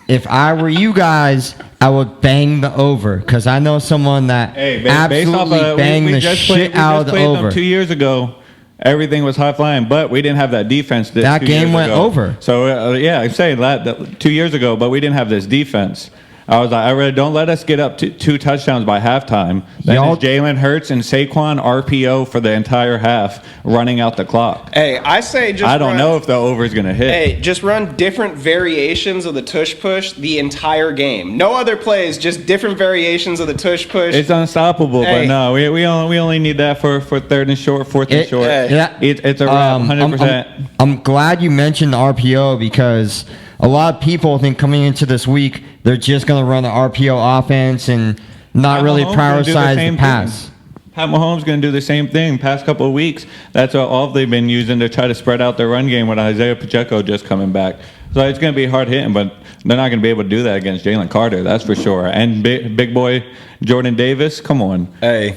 If I were you guys, I would bang the over because I know someone that Hey, absolutely banged the shit out of the over. 2 years ago. Everything was high flying, but we didn't have that defense. That 2 game years went ago. over. So yeah, I'm saying that 2 years ago, but we didn't have this defense. I was like, I really don't let us get up to 2 touchdowns by halftime. Then Y'all- it's Jalen Hurts and Saquon RPO for the entire half, running out the clock. Hey, I say just. I don't run- know if the over is gonna hit. Hey, just run different variations of the tush push the entire game. No other plays, just different variations of the tush push. It's unstoppable, Hey. but no, we only need that for third and short, fourth and short. yeah. It's a wrap, 100%. I'm glad you mentioned the RPO because a lot of people think coming into this week they're just going to run the RPO offense and not Pat really Mahomes gonna do the prioritize same the pass. thing. Pat Mahomes going to do the same thing. Past couple of weeks, that's all they've been using to try to spread out their run game with Isaiah Pacheco just coming back. So it's going to be hard hitting, but they're not going to be able to do that against Jalen Carter. That's for sure. And big boy Jordan Davis, come on. Hey,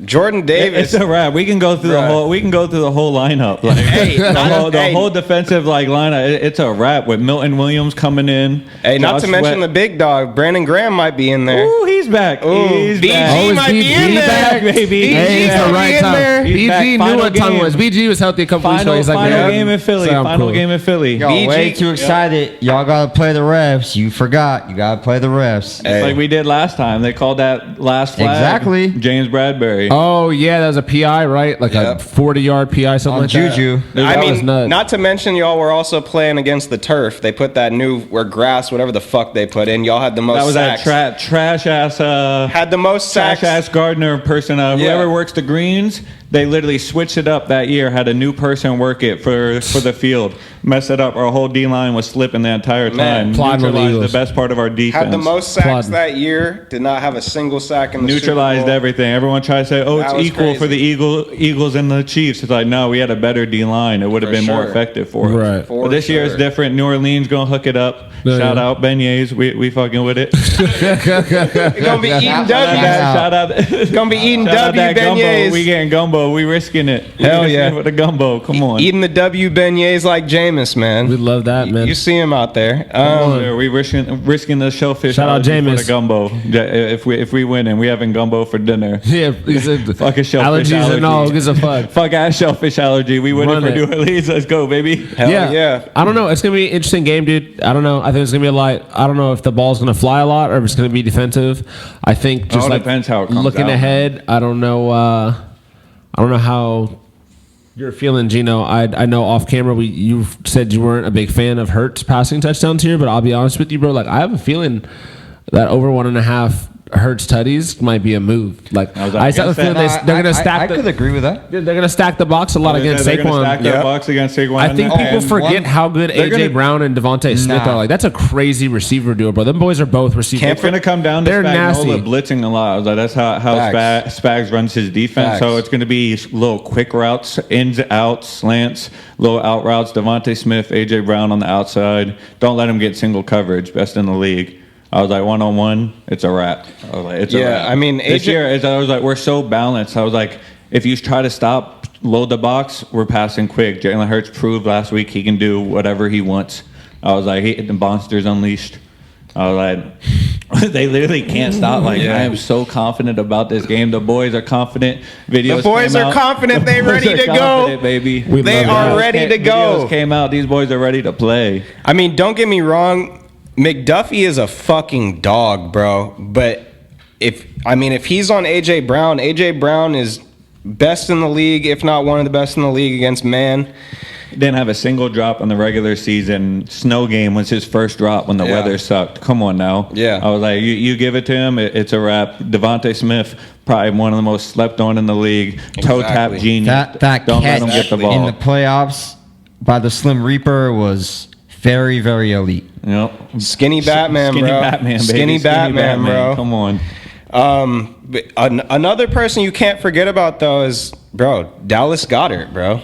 Jordan Davis. It's a wrap. We can go through the whole. We can go through the whole lineup. Like the whole defensive lineup. It's a wrap with Milton Williams coming in. Hey, not to mention the big dog, Brandon Graham might be in there. Ooh, he's back. Ooh, He's BG back. might be in there, back, baby. Hey, it's the right time. He's back. BG knew Final what time game. it was. BG was healthy a couple weeks ago. He's like, Final yeah, game in Philly. sound Final cool. game in Philly. Y'all BG. way too excited. Y'all gotta play the refs. You forgot. You gotta play the refs. Hey. Like we did last time. They called that last flag. Exactly. James Bradbury. Oh yeah, that was a PI, right? Like Yep. a 40-yard PI, something On like that. Juju. I That was mean, nuts. not to mention y'all were also playing against the turf. They put that new or grass, whatever the fuck they put in. Y'all had the most That was sacks. that trash ass. Had the most sacks. Trash ass gardener person. Whoever works the greens. They literally switched it up that year. Had a new person work it for the field. Messed it up. Our whole D line was slipping the entire Man, time. plotting with the Neutralized the Eagles. best part of our defense. Had the most sacks Plotting. that year. Did not have a single sack in the Neutralized Super Bowl. everything. Everyone tries to say, "Oh, That it's was equal for the crazy. Eagles and the Chiefs." It's like, no, we had a better D line. It would have For been more sure. effective for us. Right. For But this year is sure. different. New Orleans gonna hook it up. Yeah, Shout yeah. out beignets. We fucking with it. You're gonna be eating Shout W. out. Shout out. Gonna be eating Shout out W that gumbo. beignets. We getting gumbo. We risking it. We Hell risking yeah. it with the gumbo. Come on. Eating the W beignets like Jameis, man. We love that, man. You see him out there. We risking the shellfish. Shout out allergy for Jameis. the gumbo. If we win and we having gumbo for dinner. Yeah, he said Fuck a shellfish allergies allergy. and all. Who gives a fuck? Fuck ass shellfish allergy. We win it Run for it. New Orleans. Let's go, baby. Hell yeah. I don't know. It's gonna be an interesting game, dude. I don't know. I think it's gonna be a lot. I don't know if the ball's gonna fly a lot or if it's gonna be defensive. I think just all like depends how it comes looking out, ahead. I don't know. I don't know how you're feeling, Gino. I know off camera you said you weren't a big fan of Hurts passing touchdowns here, but I'll be honest with you, bro. Like I have a feeling that over 1.5 Hurts tutties might be a move. Like I was I just have a feeling they're gonna stack. I could agree with that. They're gonna stack the box a lot against They're gonna stack Saquon. their Yeah. box against Saquon. I think people And forget one- how good they're AJ gonna- Brown and Devontae Smith Nah. are. Like that's a crazy receiver duo, bro. Them boys are both receivers. It's going to come down to They're nasty. Spagnuolo blitzing a lot. I was like, that's how Facts. Spags runs his defense. Facts. So it's going to be little quick routes, ins, outs, slants, little out routes. Devontae Smith, AJ Brown on the outside. Don't let him get single coverage. Best in the league. I was like, one-on-one, it's a wrap. I was like, it's a Yeah, wrap. I mean, this AJ year, I was like, we're so balanced. I was like, if you try to load the box, we're passing quick. Jalen Hurts proved last week he can do whatever he wants. I was like, the monster's unleashed. I was like, they literally can't stop. Like, I am so confident about this game. The boys are confident. Videos The boys came are out. confident. The They boys ready are to go. confident, baby. They love are that. ready to go. Videos came out. These boys are ready to play. I mean, don't get me wrong. McDuffie is a fucking dog, bro. But if he's on AJ Brown is best in the league, if not one of the best in the league against man. Didn't have a single drop in the regular season. Snow game was his first drop when the Yeah. weather sucked. Come on now. Yeah. I was like, you give it to him, it's a wrap. Devontae Smith, probably one of the most slept on in the league. Toe tap Exactly. genius. That Don't let catch him get the in ball. the playoffs by the Slim Reaper was very, very elite. Yep. Skinny Batman, Skinny bro. Batman, baby. Skinny Batman, bro. Come on. But another person you can't forget about though is, bro, Dallas Goedert, bro.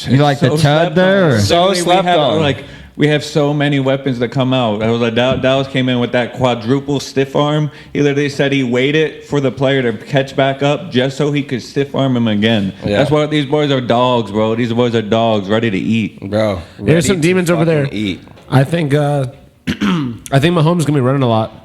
You like the Tud there, or- So slept on. Like we have so many weapons that come out. I was like, Dallas came in with that quadruple stiff arm. He literally said he waited for the player to catch back up just so he could stiff arm him again. Yeah. That's why these boys are dogs, bro. These boys are dogs, ready to eat. Bro, There's some ready to demons over there. fucking Eat. I think Mahomes is gonna be running a lot.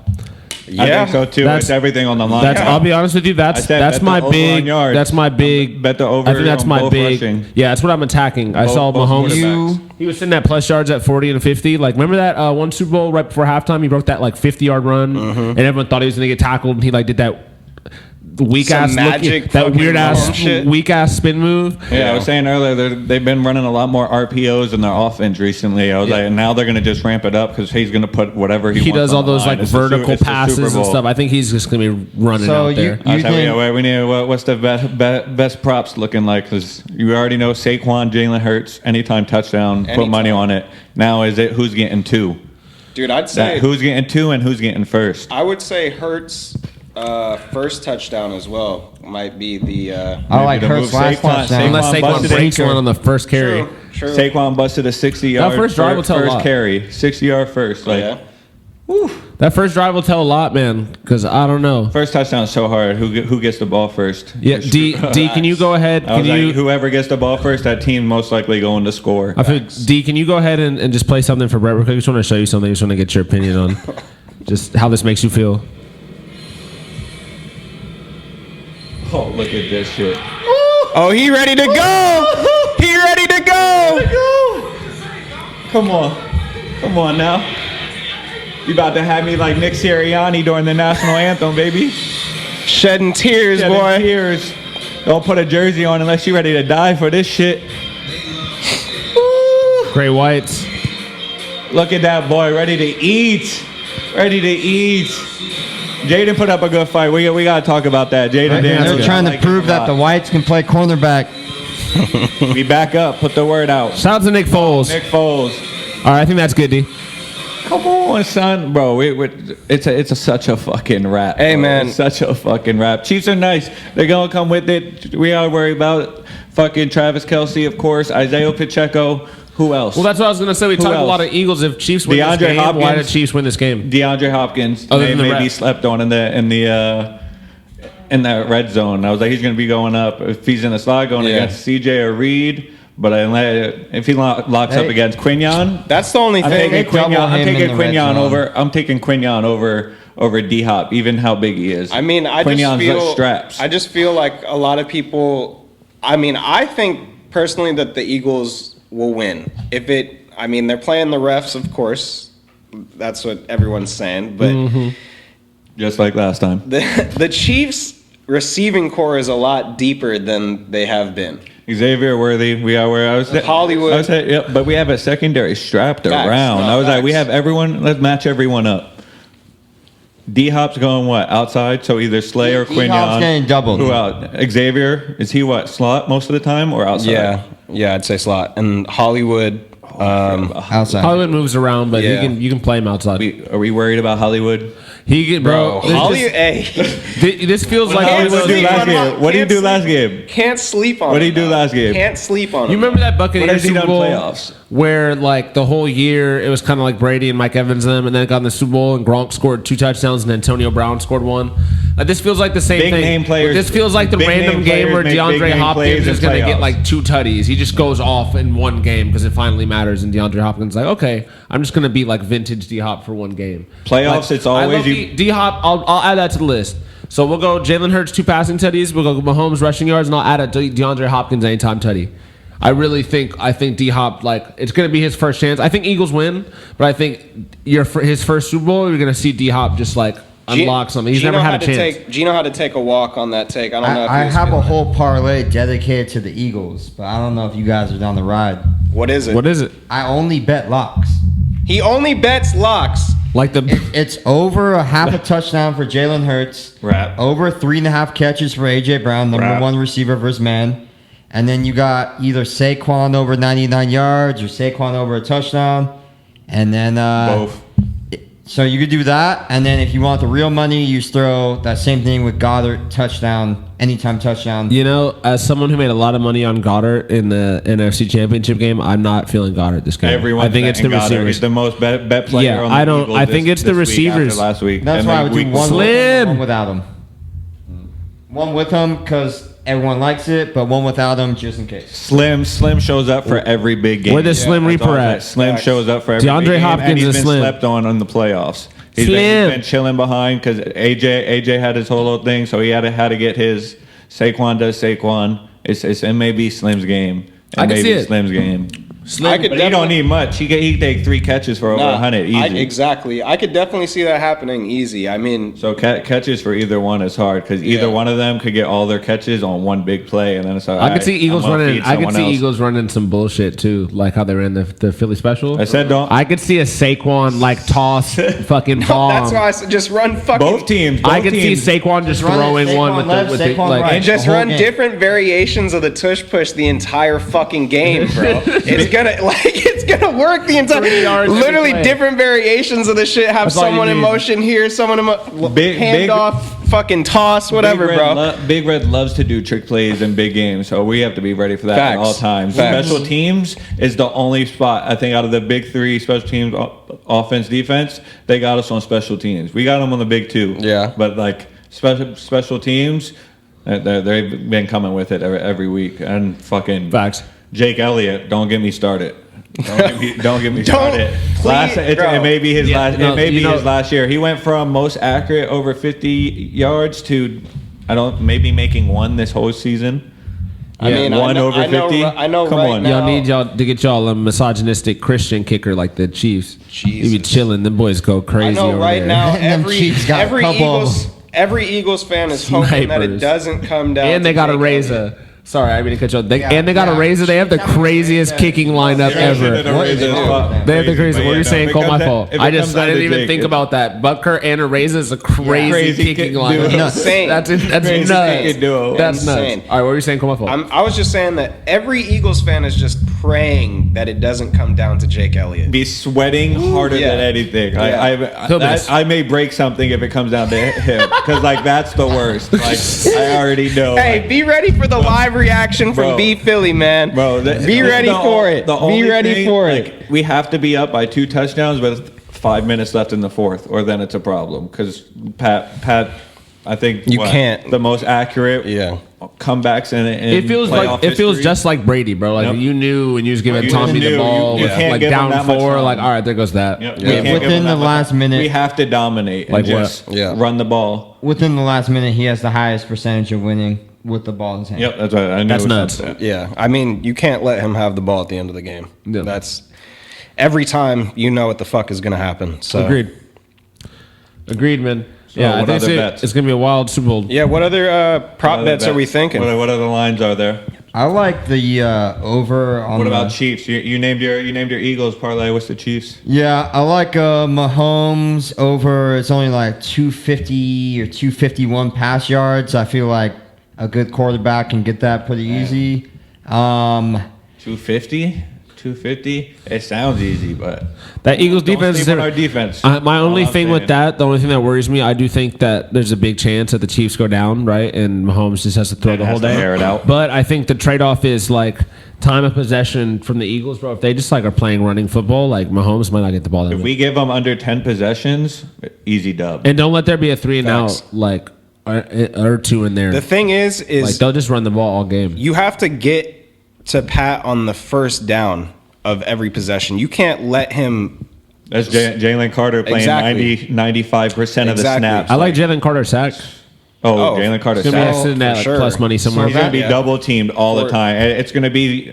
Yeah, I think so too. That's- It's everything on the line. That's I'll be honest with you. I said bet the over on yards. That's my big. Bet the over I think that's on my both big. rushing. Yeah, that's what I'm attacking. I saw both Mahomes. quarterbacks. He was sitting at plus yards at 40 and 50. Like remember that one Super Bowl right before halftime? He broke that like 50-yard run, and everyone thought he was gonna get tackled, and he like did that weak ass, magic that fucking weird ass, Mahomes shit. weak ass spin move. Yeah, I was saying earlier they've been running a lot more RPOs in their offense recently. I was like, now they're going to just ramp it up because he's going to put whatever he wants. He does on all the those line. like It's the vertical It's the passes Super and Bowl. stuff. I think he's just gonna be running So out there. I was like, think- we need what's the best props looking like? Because you already know Saquon, Jalen Hurts, anytime touchdown, put money on it. Now is it who's getting two? dude, I'd say Who's getting two and who's getting first? I would say Hurts first touchdown as well might be the. I like Maybe the Hurts move last Saquon- touchdown. Unless Saquon Saquon busted breaks it. one on the first carry. True. Saquon busted a 60-yard That first drive will tell a first lot. carry, 60-yard first. Like, Yeah. That first drive will tell a lot, man. Because I don't know. First touchdown is so hard. Who gets the ball first? Yeah, D, can you go ahead? I was Can you? like, whoever gets the ball first, that team most likely going to score. I think D, can you go ahead and just play something for Brett real quick? I just want to show you something. I just want to get your opinion on just how this makes you feel. Oh, look at this shit. Oh, he ready to go. He ready to go. Come on now. You about to have me like Nick Sirianni during the national anthem, baby. Shedding tears, Shedding boy. tears. Don't put a jersey on unless you're ready to die for this shit. Gray Whites. Look at that boy, ready to eat. Ready to eat. Jaden put up a good fight. We got to talk about that. Jaden Daniels. They're trying to prove that the Whites can play cornerback. We back up. Put the word out. Shout out to Nick Foles. Nick Foles. All right, I think that's good, D. Come on, son, bro. It's such a fucking wrap. Hey, bro. man. It's such a fucking wrap. Chiefs are nice. They're gonna come with it. We gotta worry about fucking Travis Kelce, of course. Isaiah Pacheco. Who else? Well, that's what I was going to say. We talked a else? lot of Eagles. If Chiefs win DeAndre this game, why Hopkins. did Chiefs win this game? DeAndre Hopkins. Other than the maybe rep. slept on in that red zone. I was like, he's gonna be going up if he's in the slot going against CJ or Reed. But if he locks up against Quinion, That's the only I'm thing. taking I'm taking Quinion over D Hop, even how big he is. I mean, straps. I just feel like a lot of people. I mean, I think personally that the Eagles will win. They're playing the refs, of course. That's what everyone's saying. But just like last time. the Chiefs' receiving core is a lot deeper than they have been. Xavier Worthy, we are where I was. Hollywood. But we have a secondary strapped around. I was like, we have everyone. Let's match everyone up. D Hop's going what? Outside, so either Slay or Quinion. D-Hop's getting doubled. Who out? Xavier, is he what? Slot most of the time or outside? Yeah, I'd say slot. And Hollywood. Outside. Hollywood moves around, but Yeah. you can play him outside. Are we worried about Hollywood? He get bro. This feels like Can't one of those sleep games- on him. What did he Can't do sleep. last game? Can't sleep on What did he him, do though. last game? Can't sleep on You him. remember that What Buccaneers has he Super done Bowl playoffs? where like the whole year it was kind of like Brady and Mike Evans and them, and then it got in the Super Bowl and Gronk scored 2 touchdowns and Antonio Brown scored 1. This feels like the same Big thing. name players- This feels like the big random name game where players make big DeAndre name Hopkins plays is in going to get playoffs. like 2 tutties. He just goes off in one game because it finally matters, and DeAndre Hopkins is like, okay, I'm just going to be like vintage D Hop for one game. Playoffs, it's always D Hop. I'll add that to the list. So we'll go Jalen Hurts 2 passing tutties. We'll go Mahomes rushing yards, and I'll add a DeAndre Hopkins anytime tutty. I think D Hop, like, it's going to be his first chance. I think Eagles win, but I think his first Super Bowl, you're going to see D Hop just like unlock something. He's never had a chance. Gino had to take a walk on that take. I don't know if I he was have a feeling it. whole parlay dedicated to the Eagles, but I don't know if you guys are down the ride. What is it? What is it? I only bet locks. He only bets locks. Like the It's over a half a touchdown for Jalen Hurts. Wrap. Over 3.5 catches for A.J. Brown, number Wrap. 1 receiver versus man. And then you got either Saquon over 99 yards or Saquon over a touchdown. And then Both. So you could do that, and then if you want the real money, you just throw that same thing with Goddard touchdown, anytime touchdown. You know, as someone who made a lot of money on Goddard in the NFC Championship game, I'm not feeling Goddard this game. Everyone, I think it's the receivers. He's the most bet player. Yeah, on the I don't- Eagles I think it's the this week after receivers. last week. That's And why I then would do one Slim. with him, one without him. One with him because everyone likes it, but one without him just in case. Slim shows up for every big game. Where the Slim That's Reaper all at? that. Slim Facts. shows up for every DeAndre big game, Hopkins and he's is been Slim. slept on in the playoffs. He's Slim. been chilling behind because AJ had his whole little thing, so he had to get his. Saquon does Saquon. It may be Slim's game. I can see it. Slim's game. Slim, I could But he don't definitely- need much. He take 3 catches for over 100 easy. Exactly. I could definitely see that happening easy. I mean, So catches for either one is hard because either one of them could get all their catches on one big play, and then it's like I could see Eagles I'm gonna running. feed I could someone see else. Eagles running some bullshit too, like how they ran the Philly special. I said don't. I could see a Saquon like toss fucking bomb. that's why I said just run fucking. Both teams. I could see teams. Saquon just run it, throwing Saquon one with left, the Saquon like. right. And just The whole run game. different variations of the tush push the entire fucking game, bro. It's gonna work the 3 yards every literally play. different variations of the shit. Have That's all you someone in need. motion here, someone in Big- hand big- off fucking toss, whatever, Big bro. Big Red loves to do trick plays in big games, so we have to be ready for that at all times. Facts. Special teams is the only spot, I think, out of the big three, special teams, offense, defense, they got us on special teams. We got them on the big two. Yeah. But, like, special teams, they've been coming with it every week. And fucking Facts. Jake Elliott, don't get me started. Don't get me started. Please, It may be his last. no, It may be you know- his last year. He went from most accurate over 50 yards to, maybe making one this whole season. I mean, one over 50. I know Come right on. now. Y'all need y'all to get y'all a misogynistic Christian kicker like the Chiefs. You be chilling. Them boys go I crazy know over right there. now Them Chiefs got a couple of every Eagles fan is hoping that it Snipers. doesn't come down. And to they got a Jake razor. Elliott. Sorry, I mean to cut you off. Yeah, And they got a yeah. razor. They have the craziest kicking lineup ever. They have the crazy. What are you saying? Call my fault. I didn't even think about that. Butker and a razor is a crazy Crazy kicking duo. lineup. Insane. That's Crazy nuts. kicking duo. That's Insane. nuts. All right, what were you saying? Call my fault. I was just saying that every Eagles fan is just praying that it doesn't come down to Jake Elliott. Be sweating harder yeah. than anything. Yeah. He'll miss. I may break something if it comes down to him, because like that's the worst. Like I already know. Hey, like, be ready for the live reaction from Bro. B Philly, man. Bro, be ready for it. Be ready for it. Like, we have to be up by 2 touchdowns with 5 minutes left in the fourth, or then it's a problem. Because Pat, I think You can't. the most accurate comebacks in it feels playoff like it feels history. just like Brady, bro. Like Yep. you knew when you was giving You Tommy knew. the ball, You with, can't like give him down that much 4. time. Like all right, there goes that. Yep. Yeah. You can't give Within him the that much last time. minute- we have to dominate and Like what? just Yeah. run the ball. Within the last minute, he has the highest percentage of winning with the ball in his hand. Yep, that's right. I knew That's it was nuts. something. Yeah, I mean, you can't let him have the ball at the end of the game. Yeah. That's every time you know what the fuck is going to happen. So Agreed, man. So Yeah, I what think other bets? it's gonna be a wild Super Bowl. Yeah, what other prop What bets other are we bets? thinking? What other lines are there? I like the over on What the, about Chiefs? You named your Eagles parlay. What's the Chiefs? Yeah, I like Mahomes over. It's only like 250 or 251 pass yards. I feel like a good quarterback can get that pretty easy. 250. 250. It sounds easy, but That Eagles don't defense is sleep on our defense. my only All I'm thing saying. with that, the only thing that worries me, I do think that there's a big chance that the Chiefs go down, right? And Mahomes just has to throw And the whole has to day. air it out. But I think the trade off is like time of possession from the Eagles, bro. If they just like are playing running football, like Mahomes might not get the ball. If we give them under 10 possessions, easy dub. And don't let there be a 3 and Facts. out, like or 2 in there. The thing is Like they'll just run the ball all game. you have to get to Pat on the first down of every possession. You can't let him. That's Jalen Carter playing Exactly. 95% of the Exactly. snaps. I like Jalen Carter sack. Oh, Jalen Carter. It's gonna be So- sitting at for like, sure. plus money somewhere. He's going to be Yeah. double teamed all the For- time. It's going to be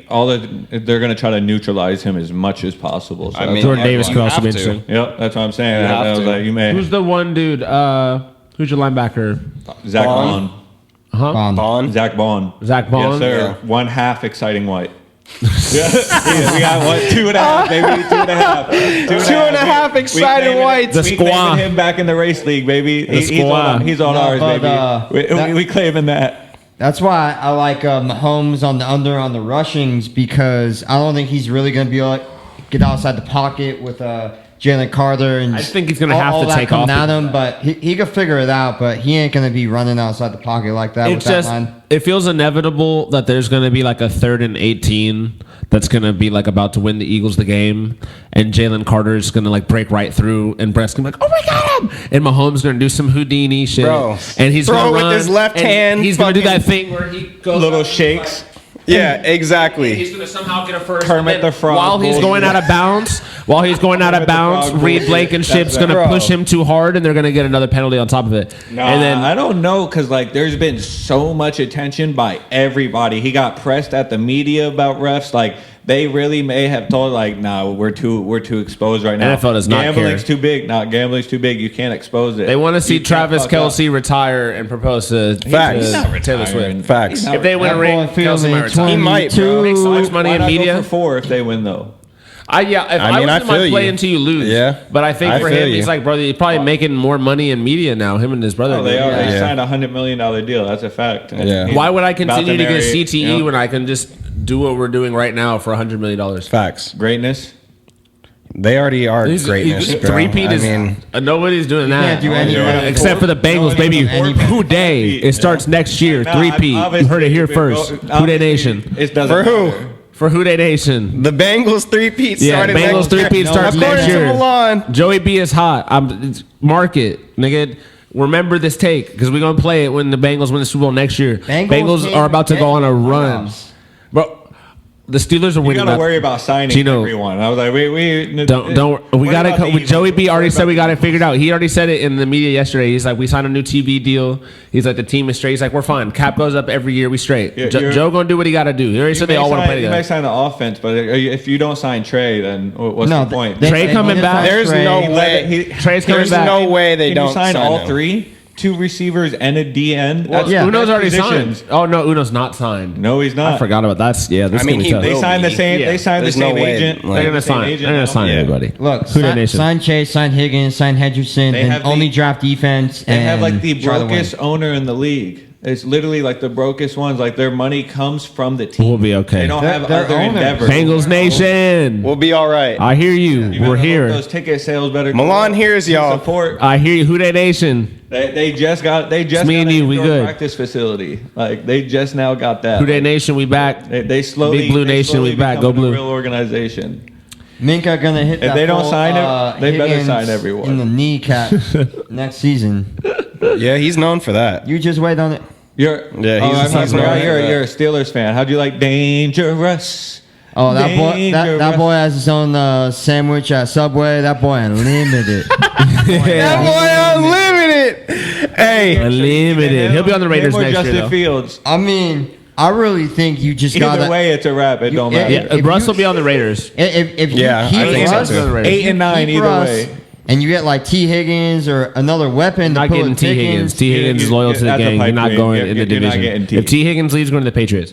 they're going to try to neutralize him as much as possible. So I mean, Jordan Davis you could also have be to. interesting. yep, that's what I'm saying. You I have was to. like, you may. Who's the one dude? Who's your linebacker? Zach Bond? Bond. Huh? Bond. Bond. Zach Bond. Zach Bond? Yes, sir. Yeah. 1/2 exciting white. Yeah, we got 2.5, baby. 2.5. 2.5 exciting whites. The We squaw. claiming him back in the race league, baby. He's squaw. on No, ours, but, baby. We claiming that. That's why I like Mahomes on the under on the rushings, because I don't think he's really going to be able to get outside the pocket with Jalen Carter. And I think he's gonna have all to that take coming off at because him, but he could figure it out. But he ain't going to be running outside the pocket like that with It's that just line. it feels inevitable that there's going to be like a 3rd and 18 that's going to be like about to win the Eagles the game, and Jalen Carter is going to like break right through, and Brett's going to be like, oh my god, and Mahomes going to do some Houdini shit, Bro, and he's throw going it to with run his left and hand, He's going to do fucking- that thing where he goes Little up, shakes. Yeah, exactly. He's going to somehow get a first. Kermit and then the Frog while he's bullshit. going out of bounds, Kermit the Frog Reed bullshit. Blankenship's That's going to right. push him too hard, and they're going to get another penalty on top of it. Nah, and then I don't know, because like there's been so much attention by everybody. He got pressed at the media about refs. Like they really may have told like, nah, we're too exposed right now. NFL does not Gambling's care. too big. Not gambling's too big. You can't expose it. they want to see You can't Travis fuck up. Kelce retire and propose to Facts. He's not Taylor retiring. Swift. Facts. He's not If they win a That ring, boy feels Kelce might in retire. He might, bro. Make so much money Why in not go media. for 4 if they win though? If I mean, was I in my feel play you. until you lose. Yeah. But I think I for feel him, you. he's like, brother, he's probably making more money in media now. Him and his brother. Oh, they are. Yeah. They Yeah. signed a $100 million deal. That's a fact. And Yeah. he's Why would I about continue to get marry, CTE you know, when I can just do what we're doing right now for $100 million? Facts. greatness? They already are greatness, bro. Three-peat is. Nobody's doing that. can't do any except for the Bengals, baby. Who day? It starts next year. Three-peat. You heard it here first. Who Day Nation. It doesn't For who? matter. For Who Day Nation. The Bengals three-peat Yeah, started Bengals next year. three-peat starts According next to year. Milan. Joey B is hot. Mark it, nigga. Remember this take because we're gonna play it when the Bengals win the Super Bowl next year. Bengals are about to go on a run, bro. The Steelers are You winning. gotta worry about signing Gino, everyone. I was like, we don't. We got it. Joey B already said we got it figured out. He already said it in the media yesterday. He's like, we signed a new TV deal. He's like, the team is straight. He's like, we're fine. Cap goes up every year. We straight. Joe gonna do what he got to do. He already said they all want to play You together. might sign the offense, but if you don't sign Trey, then what's the point? Trey coming back. There's no way. Trey's coming There's back. no way they Can don't you sign all him. three? 2 receivers and a D end. Well, Yeah. Uno's already positions. signed. Oh no, Uno's not signed. No, he's not. I forgot about that. Yeah, this I mean, is he gonna be They tough. signed the be. same. Yeah. They signed the There's no same way. agent. Like, They're gonna Same sign. agent They're gonna now. sign Yeah. everybody. Look, Who Day Nation. sign Chase, sign Higgins, sign Henderson, They and have the- only draft defense. They have like and the try to win. brokest owner in the league. It's literally like the brokest ones. Like their money comes from the team. We'll be okay. They don't They're- have they're other owners. endeavors. Bengals Nation. We'll be all right. I hear you. You better We're hope here. Those ticket sales better. go Milan up. hears y'all. Support. I hear you. Who Day Nation. They just got. They just me got and an you, we indoor good. practice facility. Like they just now got that. Who Day Nation. We back. They slowly. Big Blue they Nation, slowly we back. Go becoming Blue. A real organization. Minka gonna hit. If that they don't full, sign him, they better Higgins sign everyone. in the kneecap next season. Yeah, he's known for that. You just wait on it. You're. Yeah, Oh, he's- I he's forgot known for you're that. you're a Steelers fan. How'd you like Dangerous? Oh, that boy! That Dangerous. boy has his own sandwich at Subway. That boy unlimited. That boy unlimited. Hey, Unlimited. He'll be on the Raiders Him or next year. Justin Though. Fields. I mean, I really think you just got Either to. way, it's a wrap. It don't You- matter. Yeah, If Russ you- will be on the Raiders. If you Yeah, keep I think so Russ, too. 8 and 9 keep either Russ, way. and you get like T Higgins or another weapon. Not to put getting with T Higgins. T Higgins is loyal to the that's a gang. pipe You're not dream. going You're- in the you're not division. getting T. If T Higgins leaves, going to the Patriots.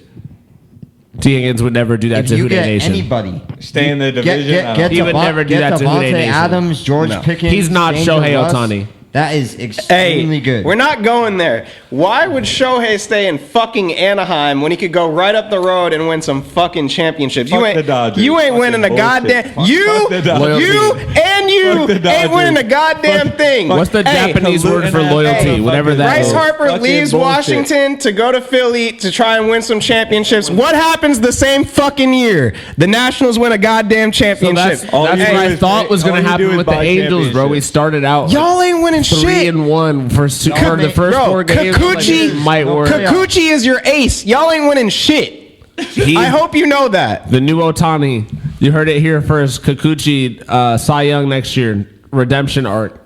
T Higgins would never do that If to you Who Day get Nation. anybody, Stay in the get division. I don't He know. would never do get that to Who Dey Devontae Nation. Adams, George No. Pickens. He's not Danger Shohei Russ. Ohtani. That is extremely good. we're not going there. Why would Shohei stay in fucking Anaheim when he could go right up the road and win some fucking championships? Fuck you ain't the Dodgers. You ain't Fucking winning a bullshit. goddamn. Fuck You, the Dodgers. you, and you Fuck the ain't Dodgers. winning a goddamn thing. What's the Hey, Japanese word for loyalty? Hey, Whatever that Bryce is. Harper Fucking leaves bullshit. Washington to go to Philly to try and win some championships. What happens the same fucking year? The Nationals win a goddamn So championship. that's All what you do I is thought wait- was going all to you do happen is with the buy Angels, bro. We championships. started out Y'all ain't winning 3-1 for the first Bro, 4 games. Kikuchi, Like, it might work. Kikuchi is your ace. Y'all ain't winning shit. He- I hope you know that. The new Otani. You heard it here first. Kikuchi, Cy Young next year. Redemption arc.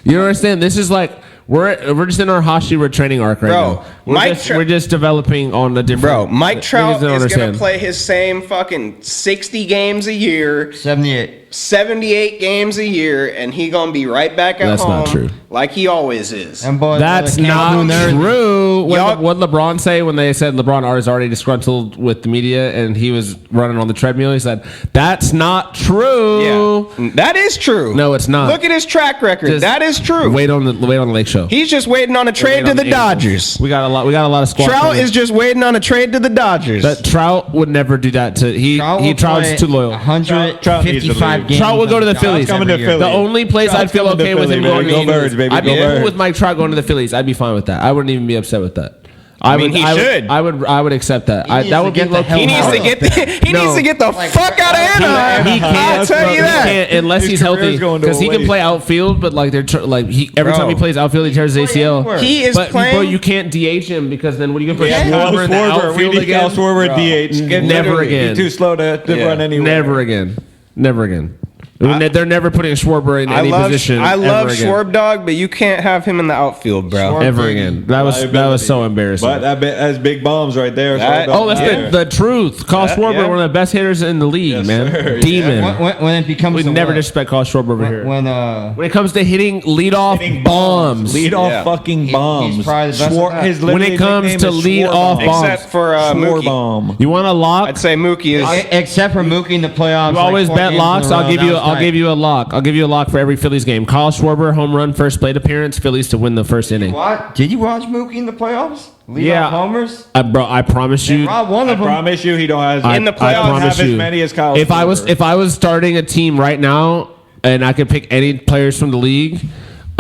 You understand? This is like we're just in our Hashira training arc right Bro, now. We're just developing on a different. Bro, Mike Trout Niggas don't is going understand. to play his same fucking 60 games a year, 78. 78 games a year, and he going to be right back at That's home not true. like he always is. Them boys That's can't not do nothing. true. Y'all- What LeBron say when they said LeBron is already disgruntled with the media and he was running on the treadmill? He said, "That's not true." Yeah, that is true. No, it's not. Look at his track record. Just that is true. Wait on the Lake Show. He's just waiting on a trade to the Dodgers. We got a lot. We got a lot of squad. Trout is just waiting on a trade to the Dodgers. That Trout would never do that to Trout's too loyal. 155 games. Trout would go to the Phillies. coming to every year. Philly. The only place Trout's I'd feel coming to okay with him Philly, going to baby. the Go Eagles. Birds, baby. I'd be Go cool Birds. with Mike Trout going to the Phillies. I'd be fine with that. I wouldn't even be upset with that. I mean, he should. I would accept that. needs That to would be get the low hell he needs out to of get the, No. needs to get the fuck out of Anaheim. He can't. I'll tell you He that. can't unless His he's career's healthy. going to Because he can waste. play outfield, but like every time he plays outfield, he tears his ACL. anywhere. He is But playing. bro, you can't DH him because then what are you going to put Kyle Schwarber in the Schwarber. We outfield need Kyle again? Schwarber DH. Never Literally, again. He's too slow to Yeah. run anywhere. Never again. Never again. They're never putting Schwarber in any position. I love ever again. Schwarb Dog, but you can't have him in the outfield, bro. Ever again. That was so embarrassing. But that's big bombs right there. That- Oh, that's the truth. Kyle Schwarber, yeah. one of the best hitters in the league, Yes, man. sir. Demon. When it becomes We the never what? disrespect Kyle Schwarber over here. when When it comes to hitting leadoff bombs, Lead off Yeah. fucking bombs. he's probably the best at that. his When it literally comes nickname to is lead off Schwarbomb. bombs. Except for Mookie. Schwarbomb. you want a lock? I'd say Mookie is. except for Mookie in the playoffs. You always like 4 bet games in a locks. row, I'll give that you. was I'll give you a lock. I'll give you a lock for every Phillies game. Kyle Schwarber, home run, first plate appearance. Phillies to win the first inning. What? Did you watch Mookie in the playoffs? Lead Yeah. off homers? Bro, I promise you. Rob one I of them. promise you, he don't have In the playoffs, he don't promise have as you. many as Kyle. If Schwarber. I was starting a team right now and I could pick any players from the league,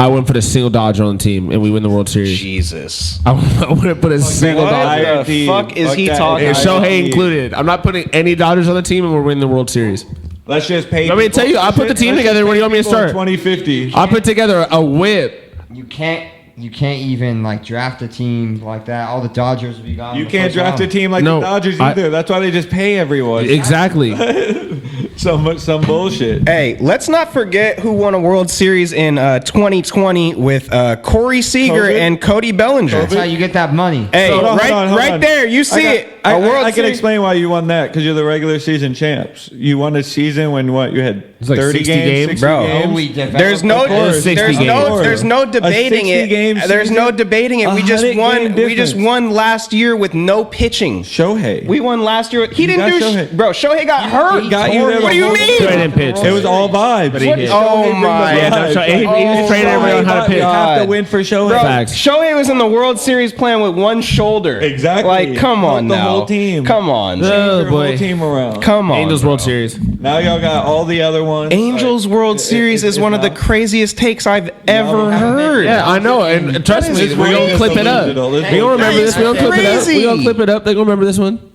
I wouldn't put a single Dodger on the team and we win the World Series. Jesus. I wouldn't put a single What Dodger. the fuck is he that talking And about? Shohei included. I'm not putting any Dodgers on the team and we're winning the World Series. Let's just pay. Let me tell you, I put the team together. Where do you want me to start? 2050. I put together a whip. You can't even like draft a team like that. All the Dodgers will be gone. You in the can't first draft a round. team like No, the Dodgers I- either. That's why they just pay everyone. Exactly. Some bullshit. Hey, let's not forget who won a World Series in 2020 with Corey Seager COVID? and Cody Bellinger. That's how you get that money. Hey, Hold on, right, hold on, hold right on. there, you see it. A World I can Series. explain why you won that because you're the regular season champs. You won a season when what you had It's like 30 60 games, games? 60 Bro. games. We developed There's no, the course. 60 there's games. no, there's no debating 60 it. game There's no season? debating it. We just 100 won. game We just difference. won last year with no pitching. Shohei. We won last year. He You didn't got do. Shohei. Bro, Shohei got hurt. got you there What do you the whole- mean? Shohei didn't pitch. It was all vibes. But he What hit. did Shohei Oh bring the my. Yeah, no, vibes? Shohei, he was training everyone how to pitch. You have to God. win for Shohei. Bro, Facts. Shohei was in the World Series playing with one shoulder. Exactly. Like, come on The now. whole team. Come on. Oh, Your whole boy. team around. Come on. Angels bro. World Series. Now y'all got all the other ones. Angels World Series is one of the craziest takes I've ever heard. Yeah, I know. And trust me, is we're going to clip it up. delusional. This We going to remember this. We're going to clip it up. crazy. We're going to clip it up. They're going to remember this one.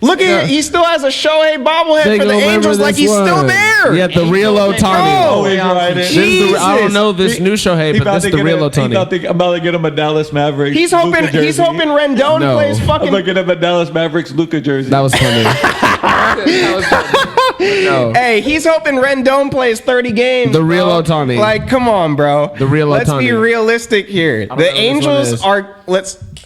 Look at it. He still has a Shohei bobblehead They for the gonna remember Angels like this he's still one. there. Yeah, the real Angels, Otani. bro. Always right. This is the, I don't know this new Shohei, He but about this to is the get real He about Otani. to, I'm about to get him a Dallas Mavericks. He's hoping Luka jersey. he's hoping Rendon No. plays I'm fucking. gonna get him a Dallas Mavericks Luka jersey. That was funny. No. Hey, he's hoping Rendon plays 30 games. The real bro. Ohtani. Like, come on, bro. The real Let's be Ohtani. realistic here. don't The know who this one Angels is. are.